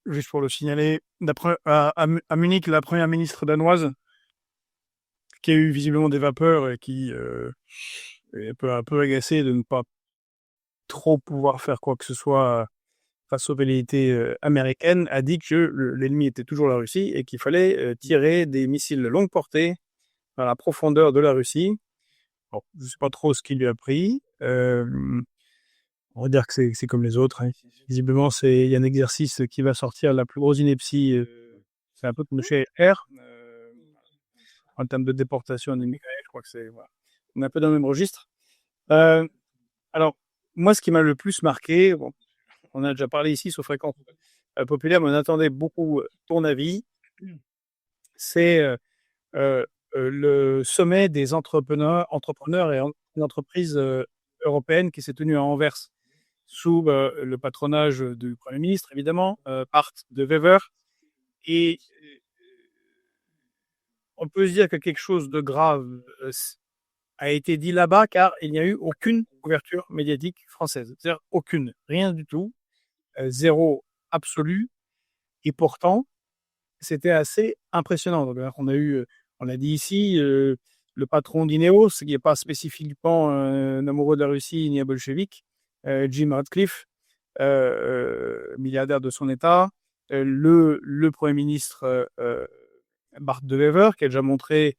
Juste pour le signaler, à Munich, la première ministre danoise qui a eu visiblement des vapeurs et qui est un peu agacé de ne pas trop pouvoir faire quoi que ce soit face aux velléités américaines, a dit que l'ennemi était toujours la Russie et qu'il fallait tirer des missiles de longue portée dans la profondeur de la Russie. Bon, je sais pas trop ce qu'il lui a pris. On va dire que c'est comme les autres. Hein. Visiblement, il y a un exercice qui va sortir la plus grosse ineptie. C'est un peu comme chez R. En termes de déportation immigrés, je crois que voilà. On est un peu dans le même registre. Alors, moi, ce qui m'a le plus marqué, bon, on a déjà parlé ici sur Fréquence Populaire, mais on attendait beaucoup ton avis. C'est le sommet des entrepreneurs et entreprises européennes qui s'est tenu à Anvers sous le patronage du Premier ministre, évidemment, Bart de Wever. Et on peut se dire que quelque chose de grave a été dit là-bas, car il n'y a eu aucune couverture médiatique française. C'est-à-dire aucune, rien du tout, zéro absolu. Et pourtant, c'était assez impressionnant. Donc, on l'a dit ici, le patron d'Ineos, qui n'est pas spécifiquement un amoureux de la Russie ni un bolchevique, Jim Ratcliffe, milliardaire de son État, le Premier ministre Bart de Wever, qui a déjà montré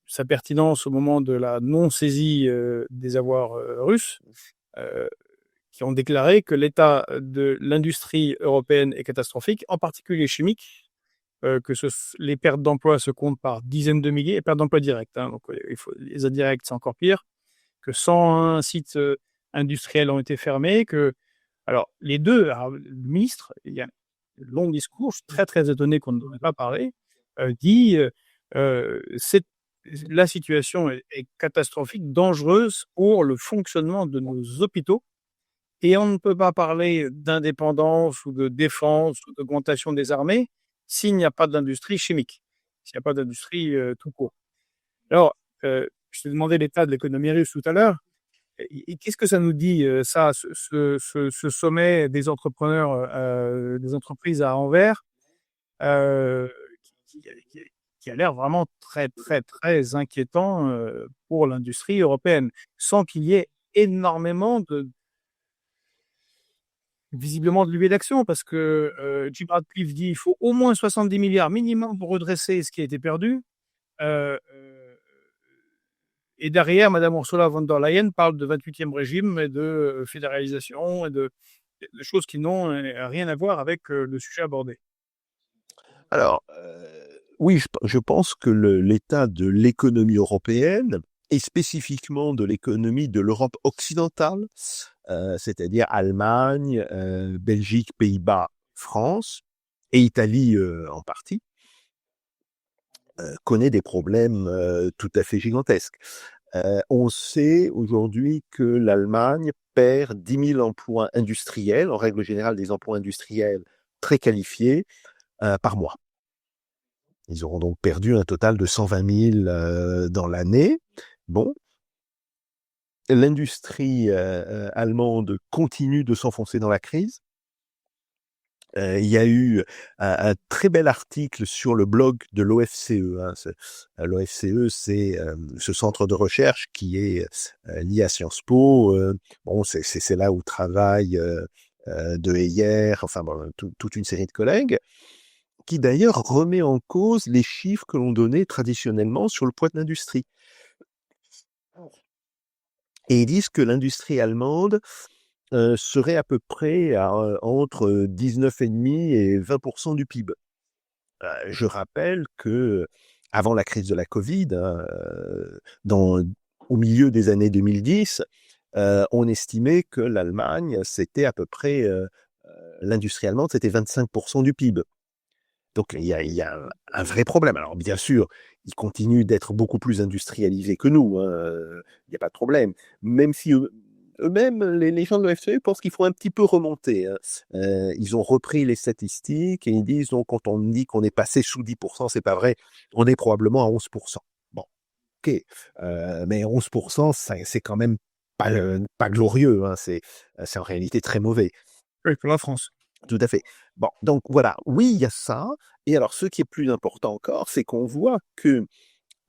sa pertinence au moment de la non-saisie des avoirs russes, qui ont déclaré que l'état de l'industrie européenne est catastrophique, en particulier chimique, que les pertes d'emplois se comptent par dizaines de milliers, et pertes d'emplois directs. Hein, donc, les indirects, c'est encore pire, que 101 sites industriels ont été fermés, alors, les deux, le ministre, il y a un long discours, je suis très, très étonné qu'on ne devrait pas parler, dit la situation est catastrophique, dangereuse pour le fonctionnement de nos hôpitaux, et on ne peut pas parler d'indépendance ou de défense ou d'augmentation des armées s'il n'y a pas d'industrie chimique, s'il n'y a pas d'industrie tout court. Alors, je t'ai demandé l'état de l'économie russe tout à l'heure. Et qu'est-ce que ça nous dit, ça, ce sommet des entrepreneurs, des entreprises à Anvers, qui, qui a l'air vraiment très, très, très inquiétant pour l'industrie européenne, sans qu'il y ait énormément visiblement de levier d'action, parce que Jim Ratcliffe dit qu'il faut au moins 70 milliards minimum pour redresser ce qui a été perdu. Et derrière, Madame Ursula von der Leyen parle de 28e régime et de fédéralisation et de choses qui n'ont rien à voir avec le sujet abordé. Alors, oui, je pense que l'état de l'économie européenne, et spécifiquement de l'économie de l'Europe occidentale, c'est-à-dire Allemagne, Belgique, Pays-Bas, France, et Italie en partie, connaît des problèmes tout à fait gigantesques. On sait aujourd'hui que l'Allemagne perd 10 000 emplois industriels, en règle générale des emplois industriels très qualifiés, par mois. Ils auront donc perdu un total de 120 000 dans l'année. Bon, l'industrie allemande continue de s'enfoncer dans la crise. Il y a eu un très bel article sur le blog de l'OFCE. Hein. L'OFCE, c'est ce centre de recherche qui est lié à Sciences Po. Bon, c'est là où travaille De Heyer, enfin bon, toute une série de collègues, qui d'ailleurs remet en cause les chiffres que l'on donnait traditionnellement sur le poids de l'industrie. Et ils disent que l'industrie allemande serait à peu près entre 19,5 et 20% du PIB. Je rappelle que avant la crise de la Covid, au milieu des années 2010, on estimait que l'Allemagne, c'était à peu près, l'industrie allemande, c'était 25% du PIB. Donc il y a un vrai problème. Alors bien sûr, ils continuent d'être beaucoup plus industrialisés que nous, hein, il n'y a pas de problème. Même si eux-mêmes, les gens de l'OFCE pensent qu'il faut un petit peu remonter. Hein. Ils ont repris les statistiques et ils disent, donc, quand on dit qu'on est passé sous 10%, c'est pas vrai, on est probablement à 11%. Bon, ok, mais 11%, c'est quand même pas glorieux, hein. C'est en réalité très mauvais. Oui, pour la France. Tout à fait. Bon, donc voilà, oui, il y a ça. Et alors, ce qui est plus important encore, c'est qu'on voit que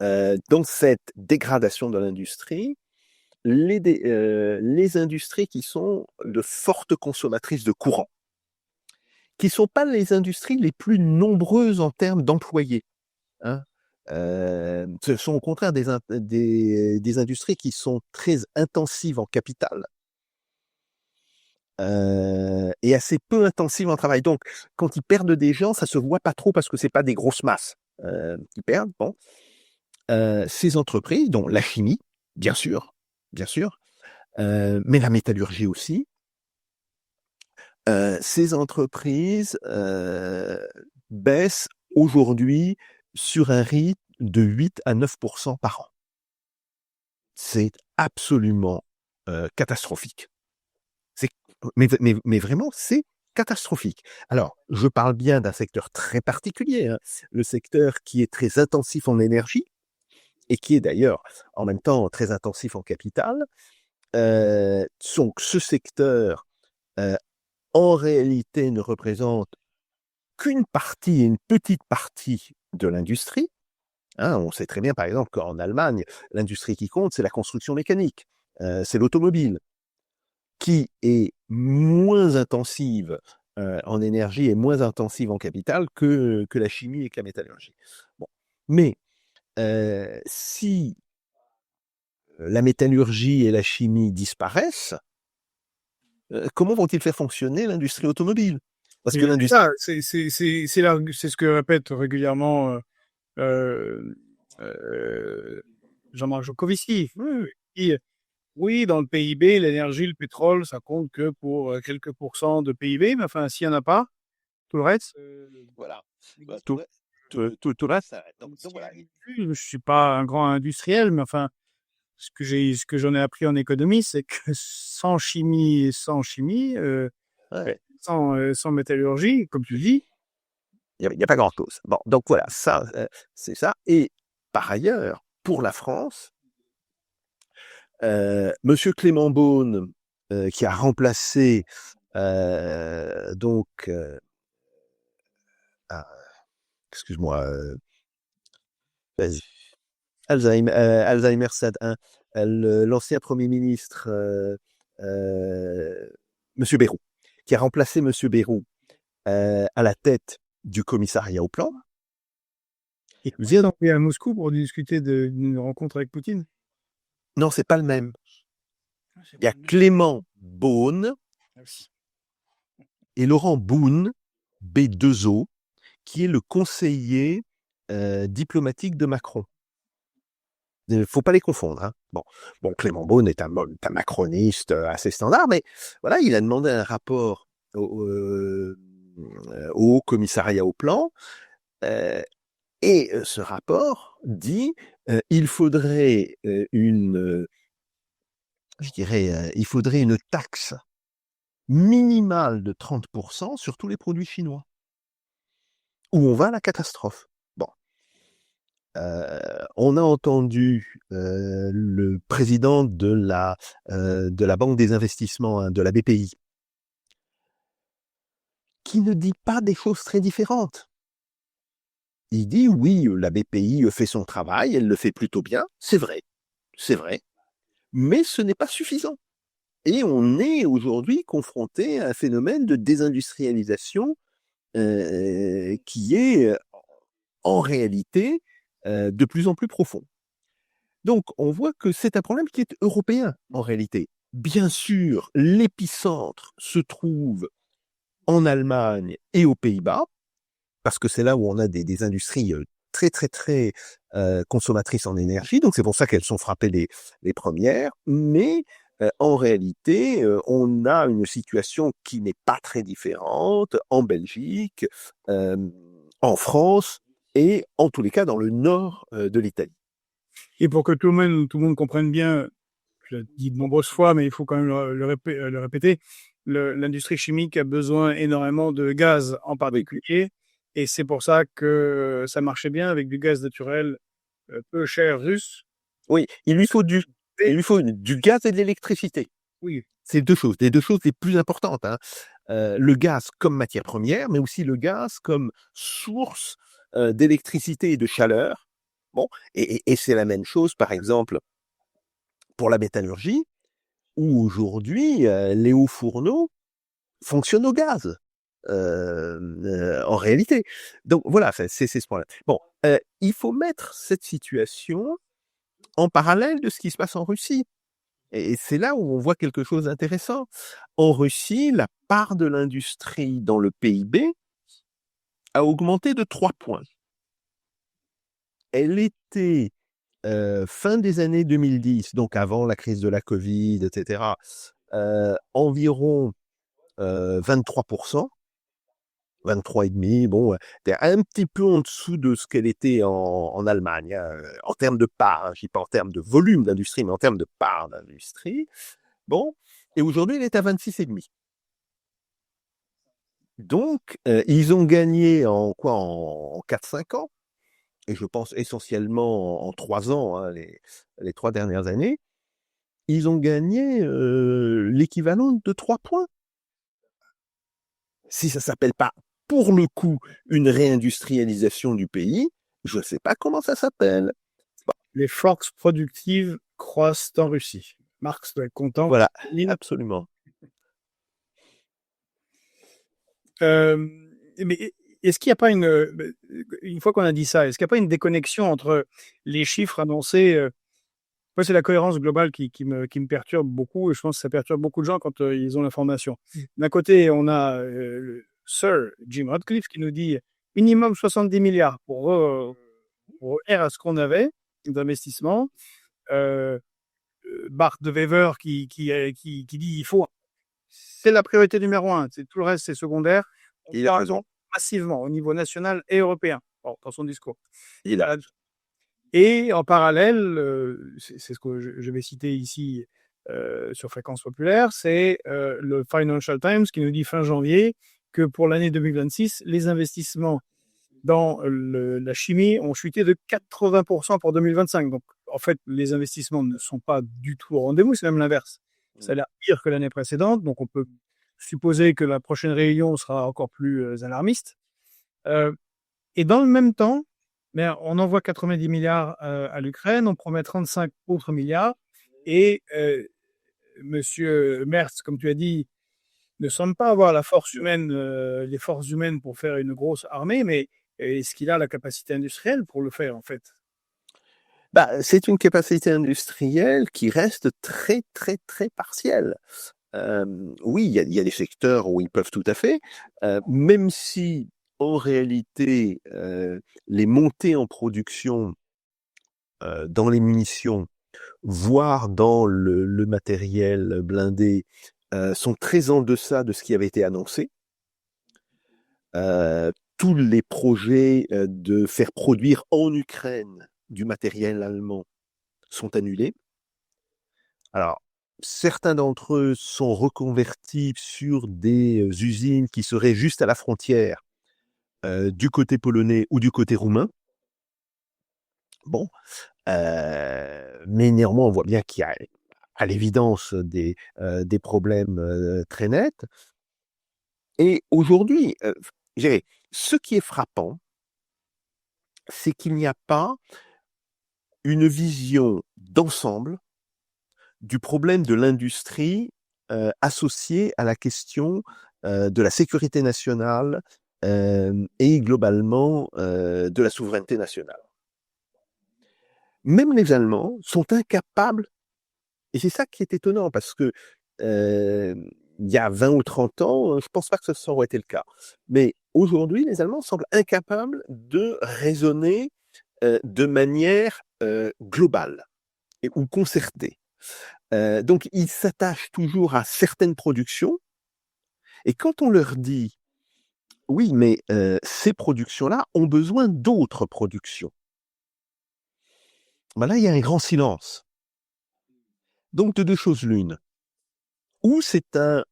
dans cette dégradation de l'industrie, les industries qui sont de fortes consommatrices de courant, qui ne sont pas les industries les plus nombreuses en termes d'employés, hein. Ce sont au contraire des industries qui sont très intensives en capital et assez peu intensives en travail. Donc, quand ils perdent des gens, ça se voit pas trop parce que c'est pas des grosses masses qui perdent. Bon. Ces entreprises, dont la chimie, bien sûr, mais la métallurgie aussi, ces entreprises baissent aujourd'hui sur un rythme de 8 à 9% par an. C'est absolument catastrophique. Mais vraiment, c'est catastrophique. Alors, je parle bien d'un secteur très particulier, hein, le secteur qui est très intensif en énergie et qui est d'ailleurs en même temps très intensif en capital. Donc, ce secteur, en réalité, ne représente qu'une partie, une petite partie de l'industrie. Hein, on sait très bien, par exemple, qu'en Allemagne, l'industrie qui compte, c'est la construction mécanique, c'est l'automobile, qui est moins intensive en énergie et moins intensive en capital que la chimie et que la métallurgie. Bon. Mais si la métallurgie et la chimie disparaissent, comment vont-ils faire fonctionner l'industrie automobile? Parce que l'industrie... C'est ce que répète régulièrement Jean-Marc Jancovici. Oui, dans le PIB, l'énergie, le pétrole, ça compte que pour quelques pourcents de PIB, mais enfin, s'il n'y en a pas, tout le reste... Voilà. Tout le reste, ça arrête. Donc, voilà. Je ne suis pas un grand industriel, mais enfin, ce que j'en ai appris en économie, c'est que sans chimie, Ouais. sans métallurgie, comme tu dis, Il n'y a pas grand-chose. Bon, donc voilà, ça, c'est ça. Et par ailleurs, pour la France, Monsieur Clément Beaune, qui a remplacé donc, excuse-moi, vas-y, Alzheimer stade 1, l'ancien Premier ministre, Monsieur Bayrou, qui a remplacé Monsieur Bayrou à la tête du commissariat au plan. il vient d'envoyer à Moscou pour discuter d'une rencontre avec Poutine. Non, c'est pas le même. Il y a Clément Beaune et Laurent Boone, B2O, qui est le conseiller diplomatique de Macron. Il ne faut pas les confondre. Hein. Bon, Clément Beaune est un macroniste assez standard, mais voilà, il a demandé un rapport au commissariat au plan, et ce rapport dit il faudrait une taxe minimale de 30% sur tous les produits chinois, où on va à la catastrophe. Bon. On a entendu le président de la Banque des investissements, hein, de la BPI, qui ne dit pas des choses très différentes. Il dit oui, la BPI fait son travail, elle le fait plutôt bien, c'est vrai, mais ce n'est pas suffisant. Et on est aujourd'hui confronté à un phénomène de désindustrialisation qui est en réalité de plus en plus profond. Donc, on voit que c'est un problème qui est européen en réalité. Bien sûr, l'épicentre se trouve en Allemagne et aux Pays-Bas, parce que c'est là où on a des industries très, très, très consommatrices en énergie. Donc, c'est pour ça qu'elles sont frappées les premières. Mais en réalité, on a une situation qui n'est pas très différente en Belgique, en France et en tous les cas dans le nord de l'Italie. Et pour que tout le monde comprenne bien, je l'ai dit de nombreuses fois, mais il faut quand même le répéter, l'industrie chimique a besoin énormément de gaz en particulier, et c'est pour ça que ça marchait bien avec du gaz naturel peu cher russe. Oui, il lui faut du gaz et de l'électricité. Oui. C'est les deux choses les plus importantes. Hein. Le gaz comme matière première, mais aussi le gaz comme source d'électricité et de chaleur. Bon, et c'est la même chose, par exemple, pour la métallurgie, où aujourd'hui, les hauts fourneaux fonctionnent au gaz, en réalité. Donc voilà, c'est ce point-là. Bon, il faut mettre cette situation en parallèle de ce qui se passe en Russie. Et c'est là où on voit quelque chose d'intéressant. En Russie, la part de l'industrie dans le PIB a augmenté de 3 points. Elle était, fin des années 2010, donc avant la crise de la Covid, et cetera, environ 23%, 23,5, bon, c'était un petit peu en dessous de ce qu'elle était en Allemagne, hein, en termes de part, hein, je dis pas en termes de volume d'industrie, mais en termes de part d'industrie. Bon, et aujourd'hui, elle est à 26,5. Donc, ils ont gagné en quoi? En 4-5 ans, et je pense essentiellement en 3 ans, hein, les 3 dernières années, ils ont gagné l'équivalent de 3 points. Si ça s'appelle pas, pour le coup, une réindustrialisation du pays, je ne sais pas comment ça s'appelle. Les forces productives croissent en Russie. Marx doit être content. Voilà, absolument. Mais est-ce qu'il n'y a pas une fois qu'on a dit ça, est-ce qu'il n'y a pas une déconnexion entre les chiffres annoncés? Moi, c'est la cohérence globale qui me perturbe beaucoup, et je pense que ça perturbe beaucoup de gens quand ils ont l'information. D'un côté, on a le Sir Jim Ratcliffe qui nous dit minimum 70 milliards pour à ce qu'on avait d'investissement. Bart de Wever qui dit il faut, c'est la priorité numéro un, tout le reste c'est secondaire. Il a raison. Massivement au niveau national et européen, dans son discours. Il a. Et en parallèle, c'est ce que je vais citer ici sur Fréquence Populaire, c'est le Financial Times qui nous dit fin janvier que pour l'année 2026, les investissements dans la chimie ont chuté de 80% pour 2025. Donc, en fait, les investissements ne sont pas du tout au rendez-vous, c'est même l'inverse. Ça a l'air pire que l'année précédente, donc on peut supposer que la prochaine réunion sera encore plus alarmiste. Et dans le même temps, on envoie 90 milliards à l'Ukraine, on promet 35 autres milliards, et Monsieur Merz, comme tu as dit, ne semble pas avoir la force humaine, les forces humaines pour faire une grosse armée, mais est-ce qu'il a la capacité industrielle pour le faire, en fait? Bah, c'est une capacité industrielle qui reste très, très, très partielle. Oui, il y a des secteurs où ils peuvent tout à fait, même si en réalité, les montées en production dans les munitions, voire dans le matériel blindé, sont très en deçà de ce qui avait été annoncé. Tous les projets de faire produire en Ukraine du matériel allemand sont annulés. Alors, certains d'entre eux sont reconvertis sur des usines qui seraient juste à la frontière, du côté polonais ou du côté roumain. Bon, mais néanmoins, on voit bien qu'il y a à l'évidence des problèmes très nets. Et aujourd'hui, je dirais, ce qui est frappant, c'est qu'il n'y a pas une vision d'ensemble du problème de l'industrie associé à la question de la sécurité nationale et globalement de la souveraineté nationale. Même les Allemands sont incapables, et c'est ça qui est étonnant, parce que il y a 20 ou 30 ans, je ne pense pas que ça aurait été le cas. Mais aujourd'hui, les Allemands semblent incapables de raisonner de manière globale ou concertée. Donc, ils s'attachent toujours à certaines productions, et quand on leur dit « oui, mais ces productions-là ont besoin d'autres productions », ben là, il y a un grand silence. Donc, de deux choses l'une. Ou c'est un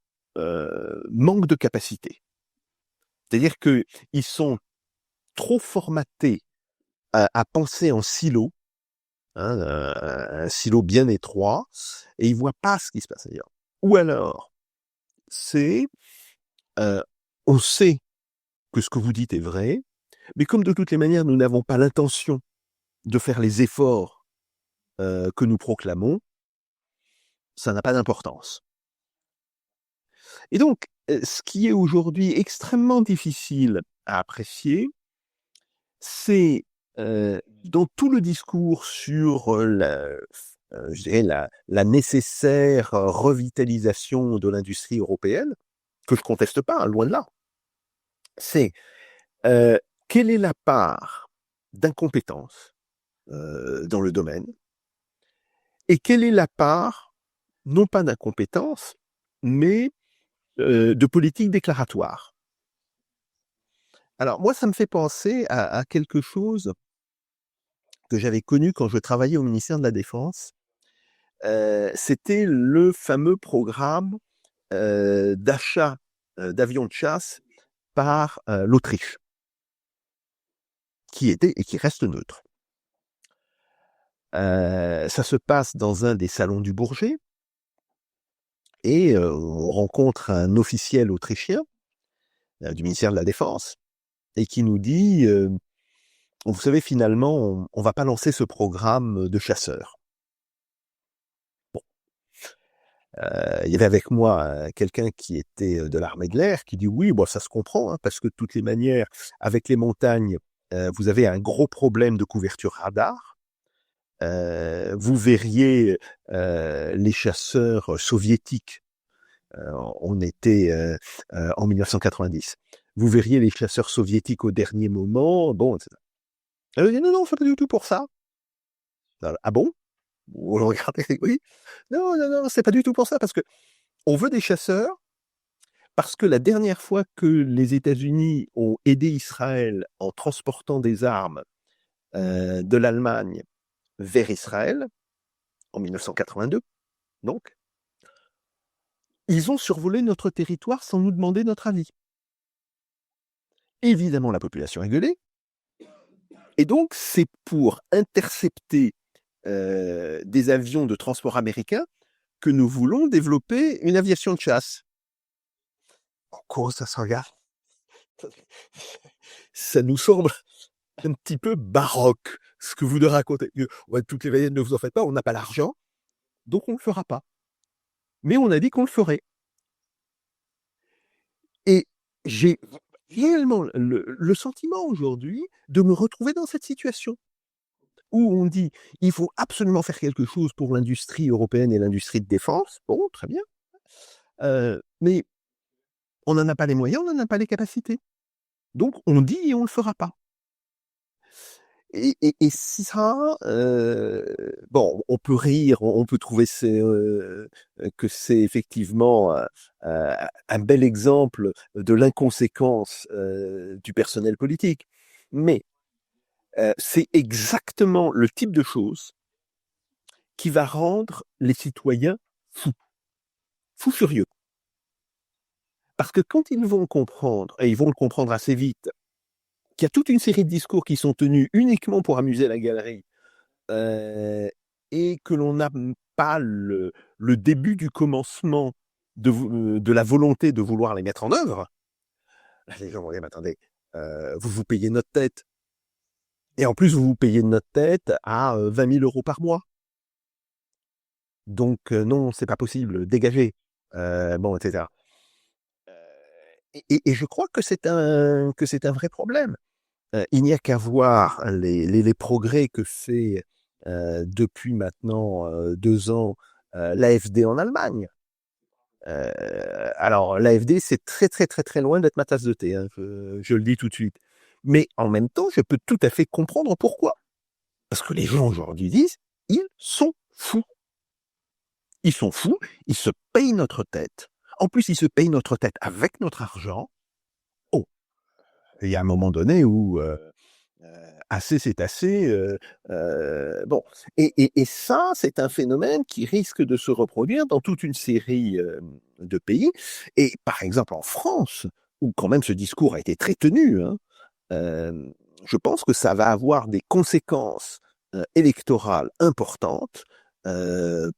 manque de capacité. C'est-à-dire qu'ils sont trop formatés à penser en silo, hein, un silo bien étroit, et ils ne voient pas ce qui se passe ailleurs. Ou alors, c'est on sait que ce que vous dites est vrai, mais comme de toutes les manières, nous n'avons pas l'intention de faire les efforts que nous proclamons, ça n'a pas d'importance. Et donc, ce qui est aujourd'hui extrêmement difficile à apprécier, c'est dans tout le discours sur je dirais la nécessaire revitalisation de l'industrie européenne, que je conteste pas, hein, loin de là. C'est quelle est la part d'incompétence dans le domaine et quelle est la part, non pas d'incompétence, mais de politique déclaratoire. Alors moi, ça me fait penser à quelque chose que j'avais connu quand je travaillais au ministère de la Défense. C'était le fameux programme d'achat d'avions de chasse par l'Autriche, qui était et qui reste neutre. Ça se passe dans un des salons du Bourget, et on rencontre un officiel autrichien du ministère de la Défense, et qui nous dit vous savez, finalement, on va pas lancer ce programme de chasseurs. Bon. Il y avait avec moi quelqu'un qui était de l'armée de l'air, qui dit oui, bon, ça se comprend, hein, parce que de toutes les manières, avec les montagnes, vous avez un gros problème de couverture radar. Vous verriez les chasseurs soviétiques, on était en 1990, vous verriez les chasseurs soviétiques au dernier moment, bon, etc. Elle dit non, c'est pas du tout pour ça. Ah bon? Vous le regardez, oui. Non, c'est pas du tout pour ça, parce que on veut des chasseurs, parce que la dernière fois que les États-Unis ont aidé Israël en transportant des armes de l'Allemagne vers Israël, en 1982, donc, ils ont survolé notre territoire sans nous demander notre avis. Évidemment, la population a gueulé, et donc c'est pour intercepter des avions de transport américains que nous voulons développer une aviation de chasse. En quoi ça se regarde? Ça nous semble un petit peu baroque, ce que vous nous racontez. Ouais, toutes les veillettes, ne vous en faites pas, on n'a pas l'argent, donc on ne le fera pas. Mais on a dit qu'on le ferait. Et j'ai réellement le sentiment aujourd'hui de me retrouver dans cette situation, où on dit il faut absolument faire quelque chose pour l'industrie européenne et l'industrie de défense. Bon, très bien. Mais on n'en a pas les moyens, on n'en a pas les capacités. Donc on dit et on le fera pas. Et ça, bon, on peut rire, on peut trouver que c'est effectivement un bel exemple de l'inconséquence du personnel politique. Mais c'est exactement le type de chose qui va rendre les citoyens fous furieux. Parce que quand ils vont comprendre, et ils vont le comprendre assez vite, qu'il y a toute une série de discours qui sont tenus uniquement pour amuser la galerie, et que l'on n'a pas le début du commencement de la volonté de vouloir les mettre en œuvre, là, les gens vont dire, mais attendez, vous vous payez notre tête. Et en plus, vous vous payez notre tête à 20 000 € par mois. Donc, non, c'est pas possible, dégagez. Bon, etc. Et je crois que c'est un vrai problème. Il n'y a qu'à voir les progrès que fait depuis maintenant 2 ans l'AfD en Allemagne. Alors l'AfD, c'est très très très très loin d'être ma tasse de thé, hein, je le dis tout de suite. Mais en même temps, je peux tout à fait comprendre pourquoi. Parce que les gens aujourd'hui disent, ils sont fous. Ils sont fous, ils se payent notre tête. En plus, ils se payent notre tête avec notre argent. Oh, il y a un moment donné où assez c'est assez. Bon, et ça, c'est un phénomène qui risque de se reproduire dans toute une série de pays. Et par exemple en France, où quand même ce discours a été très tenu, hein, je pense que ça va avoir des conséquences électorales importantes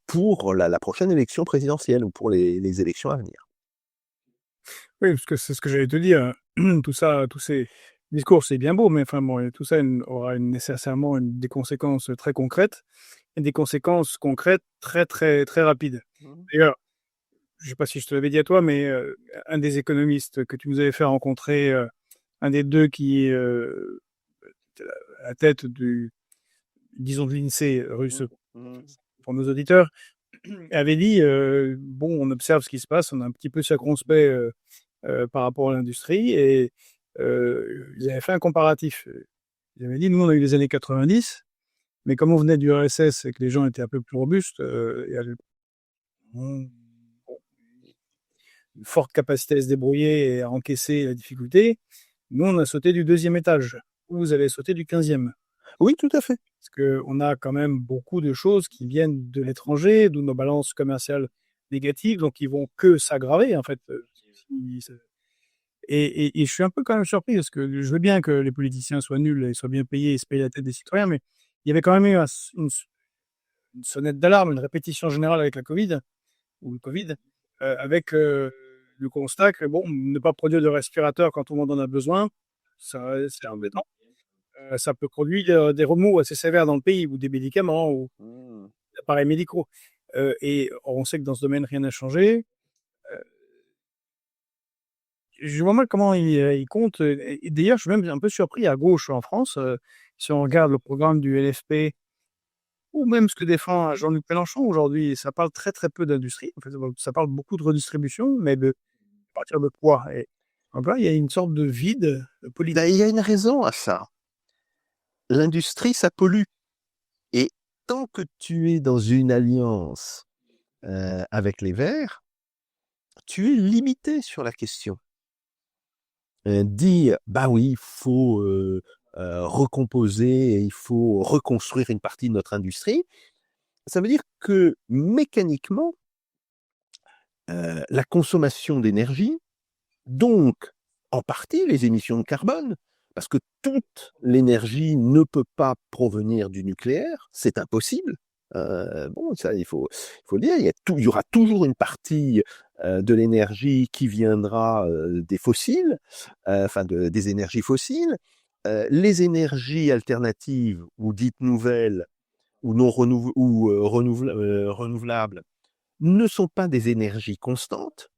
pour la prochaine élection présidentielle ou pour les élections à venir. Oui, parce que c'est ce que j'allais te dire. Tout ça, tous ces discours, c'est bien beau, mais enfin bon, tout ça aura nécessairement des conséquences très concrètes et des conséquences concrètes très, très, très rapides. Mmh. D'ailleurs, je ne sais pas si je te l'avais dit à toi, mais un des économistes que tu nous avais fait rencontrer, un des deux qui est à la tête disons, de l'INSEE russe, Mmh. Mmh. pour nos auditeurs, avait dit, bon, on observe ce qui se passe, on est un petit peu circonspect par rapport à l'industrie, et ils avaient fait un comparatif. Ils avaient dit, nous, on a eu les années 90, mais comme on venait du RSS et que les gens étaient un peu plus robustes, et avaient bon, une forte capacité à se débrouiller et à encaisser la difficulté, nous, on a sauté du 2e étage. Vous allez sauter du 15e. Oui, tout à fait. Parce qu'on a quand même beaucoup de choses qui viennent de l'étranger, d'où nos balances commerciales négatives, donc ils vont que s'aggraver, en fait. Et je suis un peu quand même surpris, parce que je veux bien que les politiciens soient nuls et soient bien payés et se payent la tête des citoyens, mais il y avait quand même eu une sonnette d'alarme, une répétition générale avec la Covid, ou le Covid, avec le constat que, bon, ne pas produire de respirateurs quand tout le monde en a besoin, ça, c'est embêtant. Ça peut produire des remous assez sévères dans le pays, ou des médicaments, ou Mmh. des appareils médicaux. Et on sait que dans ce domaine, rien n'a changé. Je vois mal comment ils comptent. Et d'ailleurs, je suis même un peu surpris à gauche en France, si on regarde le programme du LFP, ou même ce que défend Jean-Luc Mélenchon aujourd'hui, ça parle très très peu d'industrie. En fait, ça parle beaucoup de redistribution, mais à partir de quoi? Et donc là, il y a une sorte de vide politique. Ben, il y a une raison à ça. L'industrie, ça pollue. Et tant que tu es dans une alliance avec les Verts, tu es limité sur la question. Dire, bah oui, il faut recomposer, et il faut reconstruire une partie de notre industrie, ça veut dire que mécaniquement, la consommation d'énergie, donc en partie les émissions de carbone, parce que toute l'énergie ne peut pas provenir du nucléaire, c'est impossible. Bon, ça, il faut le dire, il y aura toujours une partie de l'énergie qui viendra des fossiles, enfin des énergies fossiles. Les énergies alternatives ou dites nouvelles ou non renouvelables ne sont pas des énergies constantes.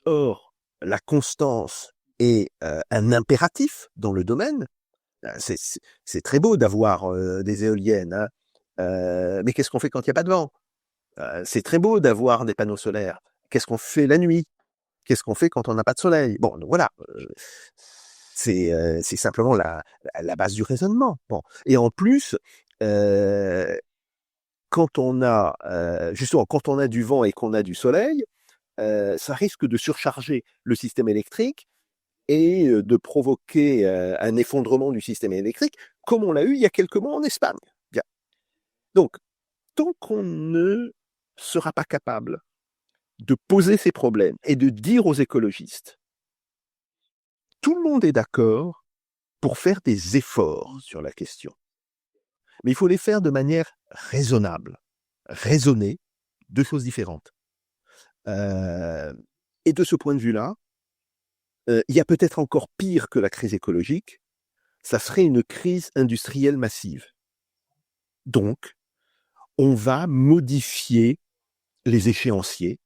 Or, la constance est un impératif dans le domaine. C'est très beau d'avoir des éoliennes, hein, mais qu'est-ce qu'on fait quand il n'y a pas de vent? C'est très beau d'avoir des panneaux solaires. Qu'est-ce qu'on fait la nuit? Qu'est-ce qu'on fait quand on n'a pas de soleil? Bon, donc voilà, c'est simplement la base du raisonnement. Bon, et en plus, quand on a justement quand on a du vent et qu'on a du soleil, ça risque de surcharger le système électrique et de provoquer un effondrement du système électrique, comme on l'a eu il y a quelques mois en Espagne. Bien. Donc, tant qu'on ne sera pas capable de poser ces problèmes et de dire aux écologistes, tout le monde est d'accord pour faire des efforts sur la question, mais il faut les faire de manière raisonnable, raisonnée, deux choses différentes. Et de ce point de vue-là, il y a peut-être encore pire que la crise écologique, ça serait une crise industrielle massive. Donc, on va modifier les échéanciers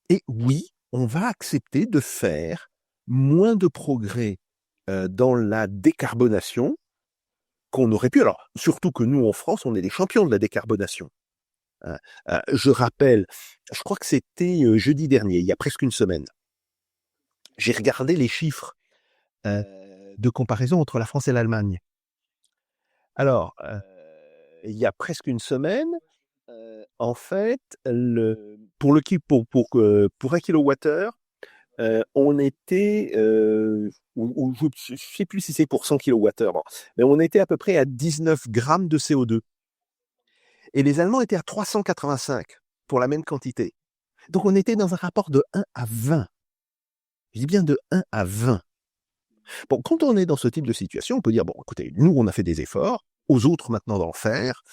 et oui, on va accepter de faire moins de progrès dans la décarbonation qu'on aurait pu. Alors, surtout que nous, en France, on est les champions de la décarbonation. Je rappelle, je crois que c'était jeudi dernier, il y a presque une semaine, j'ai regardé les chiffres de comparaison entre la France et l'Allemagne. Alors, il y a presque une semaine, en fait, pour 1 kilowattheure, on était, je ne sais plus si c'est pour 100 kilowattheures, bon, mais on était à peu près à 19 grammes de CO2. Et les Allemands étaient à 385 pour la même quantité. Donc on était dans un rapport de 1 à 20. Je dis bien de 1 à 20. Bon, quand on est dans ce type de situation, on peut dire, bon, écoutez, nous, on a fait des efforts, aux autres maintenant d'en faire,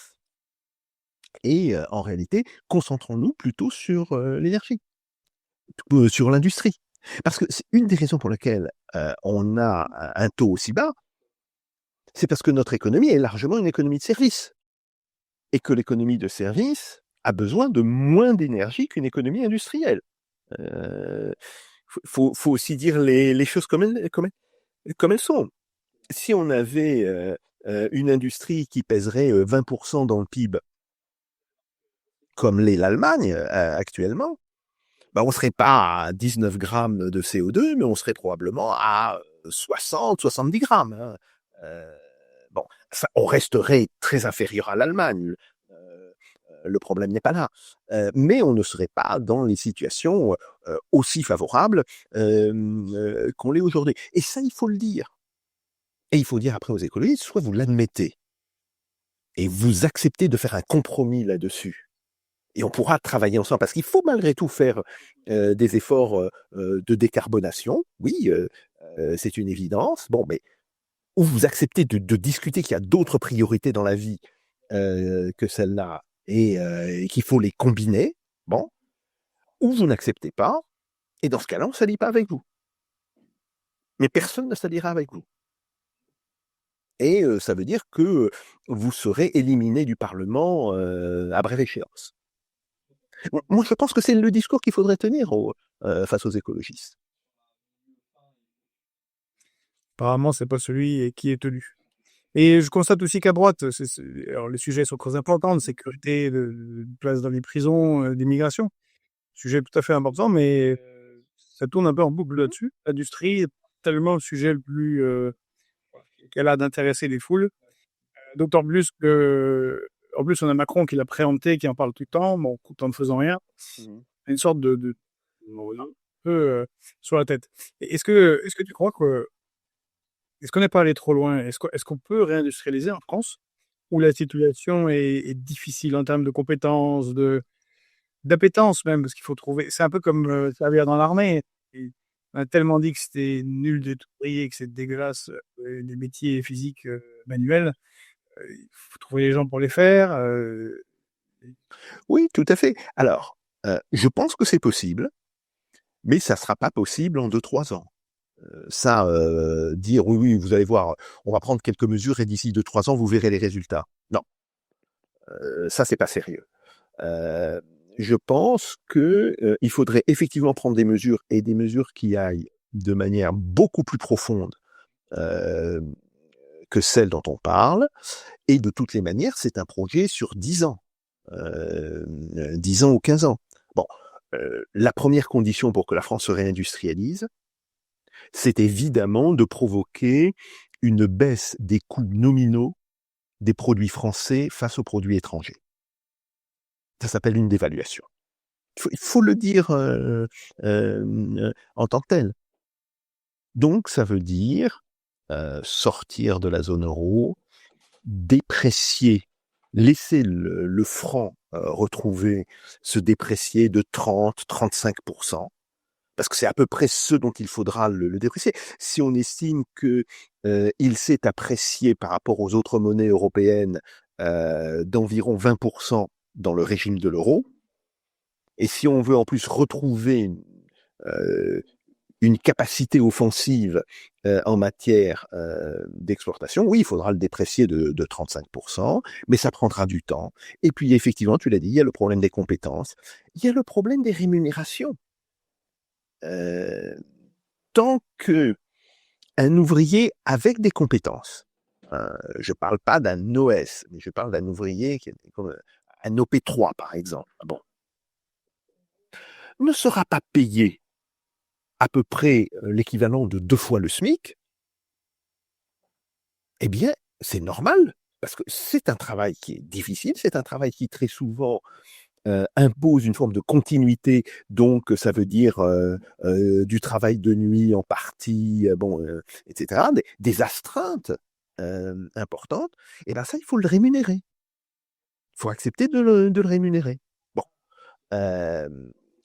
et en réalité, concentrons-nous plutôt sur l'énergie, sur l'industrie. Parce que c'est une des raisons pour lesquelles on a un taux aussi bas, c'est parce que notre économie est largement une économie de service. Et que l'économie de service a besoin de moins d'énergie qu'une économie industrielle. Euh, faut aussi dire les choses comme elles sont. Si on avait une industrie qui pèserait 20% dans le PIB, comme l'est l'Allemagne actuellement, bah on serait pas à 19 grammes de CO2, mais on serait probablement à 60, 70 grammes. Hein. Euh, bon, ça, on resterait très inférieur à l'Allemagne. Euh, le problème n'est pas là. Mais on ne serait pas dans les situations aussi favorables qu'on l'est aujourd'hui. Et ça, il faut le dire. Et il faut dire après aux écologistes, soit vous l'admettez et vous acceptez de faire un compromis là-dessus. Et on pourra travailler ensemble, parce qu'il faut malgré tout faire des efforts de décarbonation. Oui, c'est une évidence. Bon, mais ou vous acceptez de discuter qu'il y a d'autres priorités dans la vie que celle-là et qu'il faut les combiner. Bon, ou vous n'acceptez pas, et dans ce cas-là, on ne s'allie pas avec vous. Mais personne ne s'alliera avec vous. Et ça veut dire que vous serez éliminé du Parlement à brève échéance. Moi, je pense que c'est le discours qu'il faudrait tenir face aux écologistes. Apparemment, c'est pas celui qui est tenu. Et je constate aussi qu'à droite, alors les sujets sont très importants, de sécurité, de place dans les prisons, d'immigration. Sujet tout à fait important, mais ça tourne un peu en boucle là-dessus. L'industrie est tellement le sujet le plus qu'elle a d'intéresser les foules. D'autant plus que, en plus, on a Macron qui l'a préempté, qui en parle tout le temps, bon, tout en ne faisant rien. Une sorte de un peu sur la tête. Est-ce que tu crois que est-ce qu'on n'est pas allé trop loin? Est-ce qu'on peut réindustrialiser en France où la situation est difficile en termes de compétences, d'appétence même, parce qu'il faut trouver. C'est un peu comme servir dans l'armée. Et on a tellement dit que c'était nul d'être ouvrier, que c'est dégueulasse, les métiers physiques manuels. Il faut trouver les gens pour les faire. Oui, tout à fait. Alors, je pense que c'est possible, mais ça ne sera pas possible en 2-3 ans. Ça, dire oui, oui, vous allez voir, on va prendre quelques mesures et d'ici 2-3 ans, vous verrez les résultats. Non, ça, c'est pas sérieux. Je pense que il faudrait effectivement prendre des mesures et des mesures qui aillent de manière beaucoup plus profonde euh, que celle dont on parle. Et de toutes les manières, c'est un projet sur 10 ans. 10 ans ou 15 ans. Bon, la première condition pour que la France se réindustrialise, c'est évidemment de provoquer une baisse des coûts nominaux des produits français face aux produits étrangers. Ça s'appelle une dévaluation. Il faut le dire en tant que tel. Donc, ça veut dire sortir de la zone euro, déprécier, laisser le franc retrouver, se déprécier de 30-35%, parce que c'est à peu près ce dont il faudra le déprécier. Si on estime que il s'est apprécié par rapport aux autres monnaies européennes d'environ 20% dans le régime de l'euro, et si on veut en plus retrouver une capacité offensive en matière d'exportation, oui, il faudra le déprécier de 35%, mais ça prendra du temps. Et puis, effectivement, tu l'as dit, il y a le problème des compétences, il y a le problème des rémunérations. Tant que un ouvrier avec des compétences, je ne parle pas d'un OS, mais je parle d'un ouvrier qui est comme un OP3, par exemple, bon, ne sera pas payé à peu près l'équivalent de 2 fois le SMIC, eh bien, c'est normal, parce que c'est un travail qui est difficile, c'est un travail qui très souvent impose une forme de continuité, donc ça veut dire du travail de nuit en partie, etc., des astreintes importantes, et bien ça, il faut le rémunérer. Il faut accepter de le rémunérer. Bon.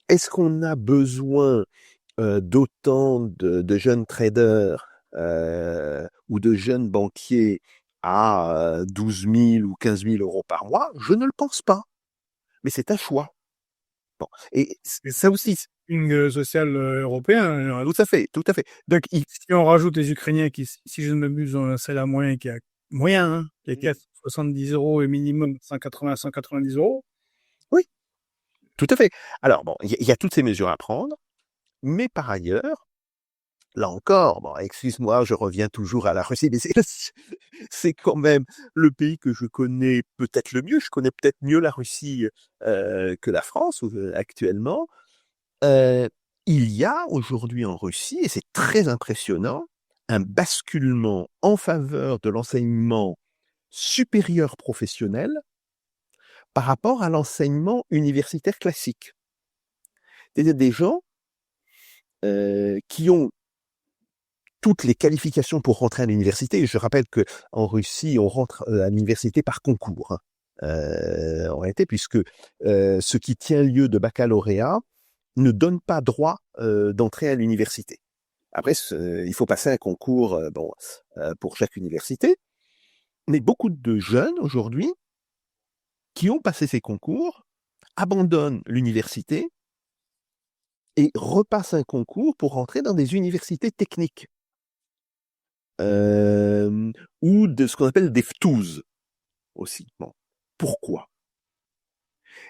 Est-ce qu'on a besoin d'autant de jeunes traders ou de jeunes banquiers à 12 000 ou 15 000 euros par mois? Je ne le pense pas. Mais c'est un choix. Bon, et ça aussi, social européen. tout à fait, tout à fait. Donc, Si on rajoute les Ukrainiens qui, si je ne m'abuse, ont un salaire moyen qui a moyen, qui est 70 euros et minimum 180, 190 euros. oui, tout à fait. Alors bon, il y a toutes ces mesures à prendre, mais par ailleurs, là encore, bon, excuse-moi, je reviens toujours à la Russie, mais c'est quand même le pays que je connais peut-être le mieux. Je connais peut-être mieux la Russie que la France actuellement. Euh, il y a aujourd'hui en Russie, et c'est très impressionnant, un basculement en faveur de l'enseignement supérieur professionnel par rapport à l'enseignement universitaire classique. C'est-à-dire des gens qui ont toutes les qualifications pour rentrer à l'université. Je rappelle que en Russie, on rentre à l'université par concours, hein. En réalité, puisque ce qui tient lieu de baccalauréat ne donne pas droit d'entrer à l'université. Après, il faut passer un concours pour chaque université. Mais beaucoup de jeunes aujourd'hui qui ont passé ces concours abandonnent l'université et repassent un concours pour rentrer dans des universités techniques. Ou de ce qu'on appelle des FTUZ aussi. Bon. Pourquoi?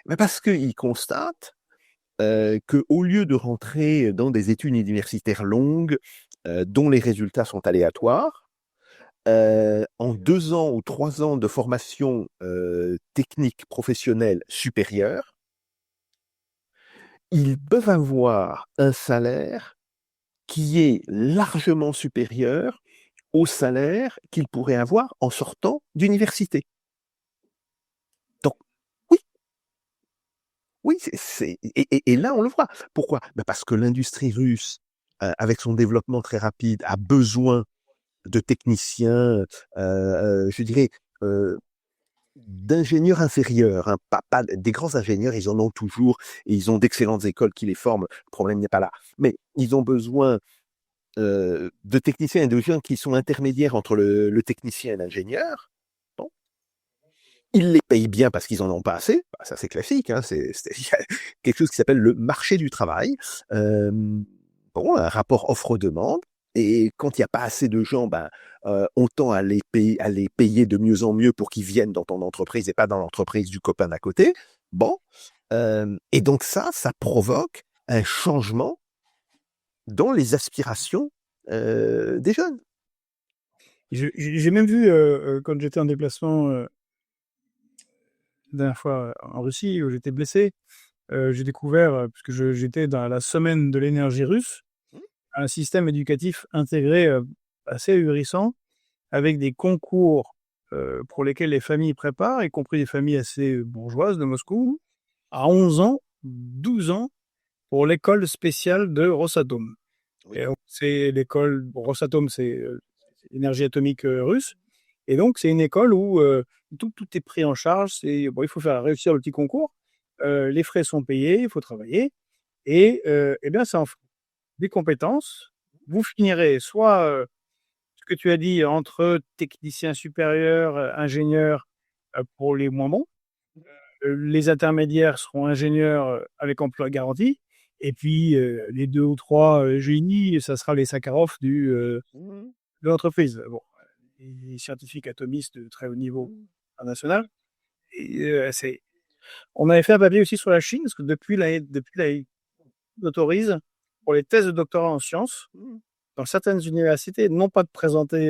Ben parce qu'ils constatent qu'au lieu de rentrer dans des études universitaires longues, dont les résultats sont aléatoires, en 2 ans ou 3 ans de formation technique professionnelle supérieure, ils peuvent avoir un salaire qui est largement supérieur au salaire qu'ils pourraient avoir en sortant d'université. Donc, oui, oui, et là, on le voit. Pourquoi? Ben parce que l'industrie russe, avec son développement très rapide, a besoin de techniciens, je dirais, d'ingénieurs inférieurs, hein, pas des grands ingénieurs, ils en ont toujours, et ils ont d'excellentes écoles qui les forment, le problème n'est pas là. Mais ils ont besoin de techniciens et de gens qui sont intermédiaires entre le technicien et l'ingénieur. Bon. Ils les payent bien parce qu'ils en ont pas assez. Bah, ça, c'est classique, hein, il y a quelque chose qui s'appelle le marché du travail. Bon, un rapport offre-demande. Et quand il n'y a pas assez de gens, ben, on tend à les payer de mieux en mieux pour qu'ils viennent dans ton entreprise et pas dans l'entreprise du copain d'à côté. Bon. Et donc ça provoque un changement dans les aspirations des jeunes. J'ai même vu, quand j'étais en déplacement la dernière fois en Russie, où j'étais blessé, j'ai découvert, puisque j'étais dans la semaine de l'énergie russe, un système éducatif intégré assez ahurissant, avec des concours pour lesquels les familles préparent, y compris des familles assez bourgeoises de Moscou, à 11 ans, 12 ans, pour l'école spéciale de Rosatom. Oui. Et donc, c'est l'école, Rosatom, c'est l'énergie atomique russe. Et donc, c'est une école où tout est pris en charge. Il faut faire réussir le petit concours. Les frais sont payés, il faut travailler. Et eh bien, ça en fait des compétences. Vous finirez soit ce que tu as dit entre technicien supérieur, ingénieur pour les moins bons. Les intermédiaires seront ingénieurs avec emploi garanti. Et puis, les 2 ou 3 génies, ça sera les Sakharov de l'entreprise. Bon, les scientifiques atomistes de très haut niveau international. Et, on avait fait un papier aussi sur la Chine, parce que depuis la autorise pour les thèses de doctorat en sciences, dans certaines universités, non pas de présenter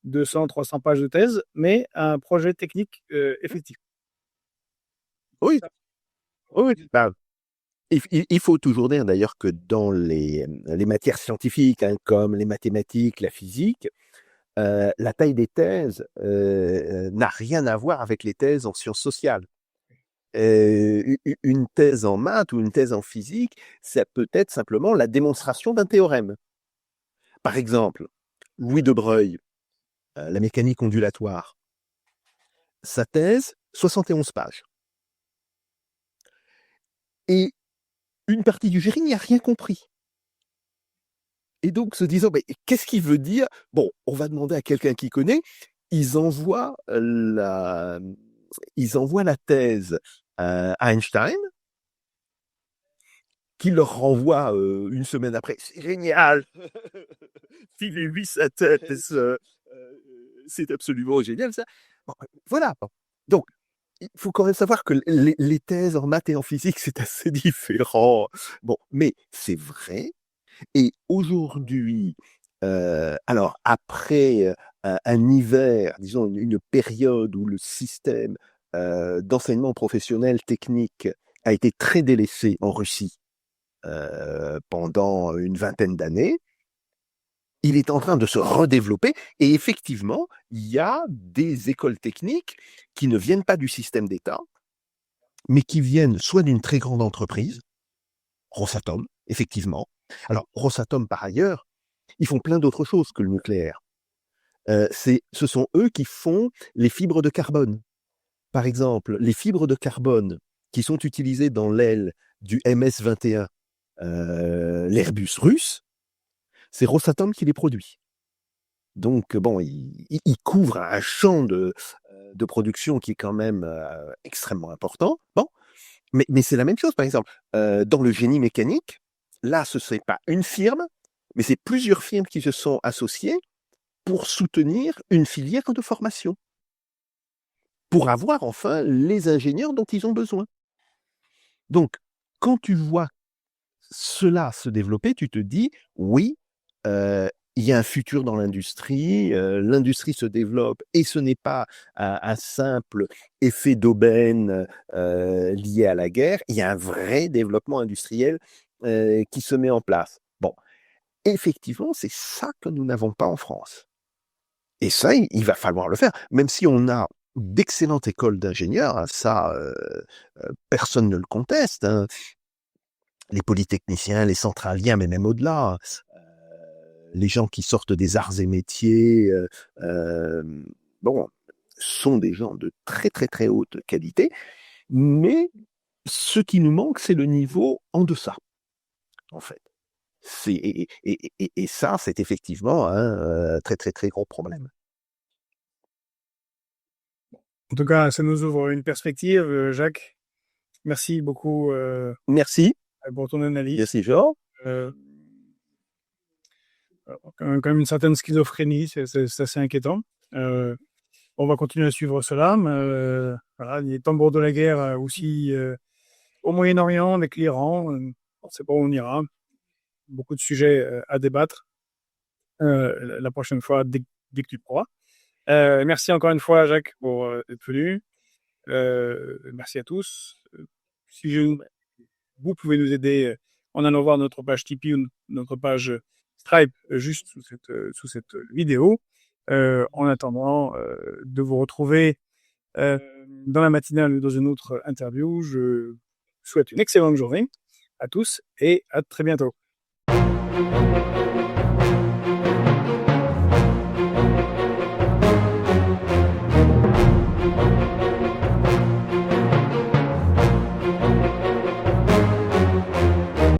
200, 300 pages de thèse, mais un projet technique effectif. Oui, oui. Ben, il faut toujours dire d'ailleurs que dans les matières scientifiques, hein, comme les mathématiques, la physique, la taille des thèses n'a rien à voir avec les thèses en sciences sociales. Une thèse en maths ou une thèse en physique, ça peut être simplement la démonstration d'un théorème. Par exemple, Louis de Broglie, la mécanique ondulatoire, sa thèse, 71 pages. Et une partie du jury n'y a rien compris. Et donc, se disant, mais qu'est-ce qu'il veut dire? Bon, on va demander à quelqu'un qui connaît. Ils envoient la thèse à Einstein. qui leur renvoie une semaine après. C'est génial. Filez 8 sa tête. C'est absolument génial ça. Bon, voilà. Bon. Donc, il faut quand même savoir que les thèses en maths et en physique, c'est assez différent. Bon, mais c'est vrai. Et aujourd'hui, alors après un hiver, disons une période où le système d'enseignement professionnel technique a été très délaissé en Russie pendant une vingtaine d'années, il est en train de se redévelopper et effectivement, il y a des écoles techniques qui ne viennent pas du système d'État, mais qui viennent soit d'une très grande entreprise, Rosatom, effectivement. Alors, Rosatom, par ailleurs, ils font plein d'autres choses que le nucléaire. Ce sont eux qui font les fibres de carbone. Par exemple, les fibres de carbone qui sont utilisées dans l'aile du MS-21, l'Airbus russe, c'est Rosatom qui les produit. Donc, bon, il couvre un champ de production qui est quand même extrêmement important. Bon, mais c'est la même chose, par exemple, dans le génie mécanique, là, ce n'est pas une firme, mais c'est plusieurs firmes qui se sont associées pour soutenir une filière de formation, pour avoir enfin les ingénieurs dont ils ont besoin. Donc, quand tu vois cela se développer, tu te dis, oui, il y a un futur dans l'industrie se développe et ce n'est pas un simple effet d'aubaine lié à la guerre, il y a un vrai développement industriel qui se met en place. Bon, effectivement, c'est ça que nous n'avons pas en France. Et ça, il va falloir le faire, même si on a d'excellentes écoles d'ingénieurs, hein, ça, personne ne le conteste, hein. Les polytechniciens, les centraliens, mais même au-delà, les gens qui sortent des arts et métiers, bon, sont des gens de très très très haute qualité, mais ce qui nous manque, c'est le niveau en deçà, en fait. Et ça, c'est effectivement un très très très gros problème. En tout cas, ça nous ouvre une perspective, Jacques. Merci beaucoup Merci. pour ton analyse. Merci, Jean. Quand même une certaine schizophrénie, c'est assez inquiétant. On va continuer à suivre cela. Mais, voilà, les tambours de la guerre aussi au Moyen-Orient, avec l'Iran. On ne sait pas où on ira. Beaucoup de sujets à débattre la prochaine fois, dès que tu pourras. Merci encore une fois, Jacques, pour être venu. Merci à tous. Si vous pouvez nous aider en allant voir notre page Tipeee ou notre page Stripe juste sous cette vidéo. En attendant de vous retrouver dans la matinale ou dans une autre interview, je souhaite une excellente journée à tous et à très bientôt.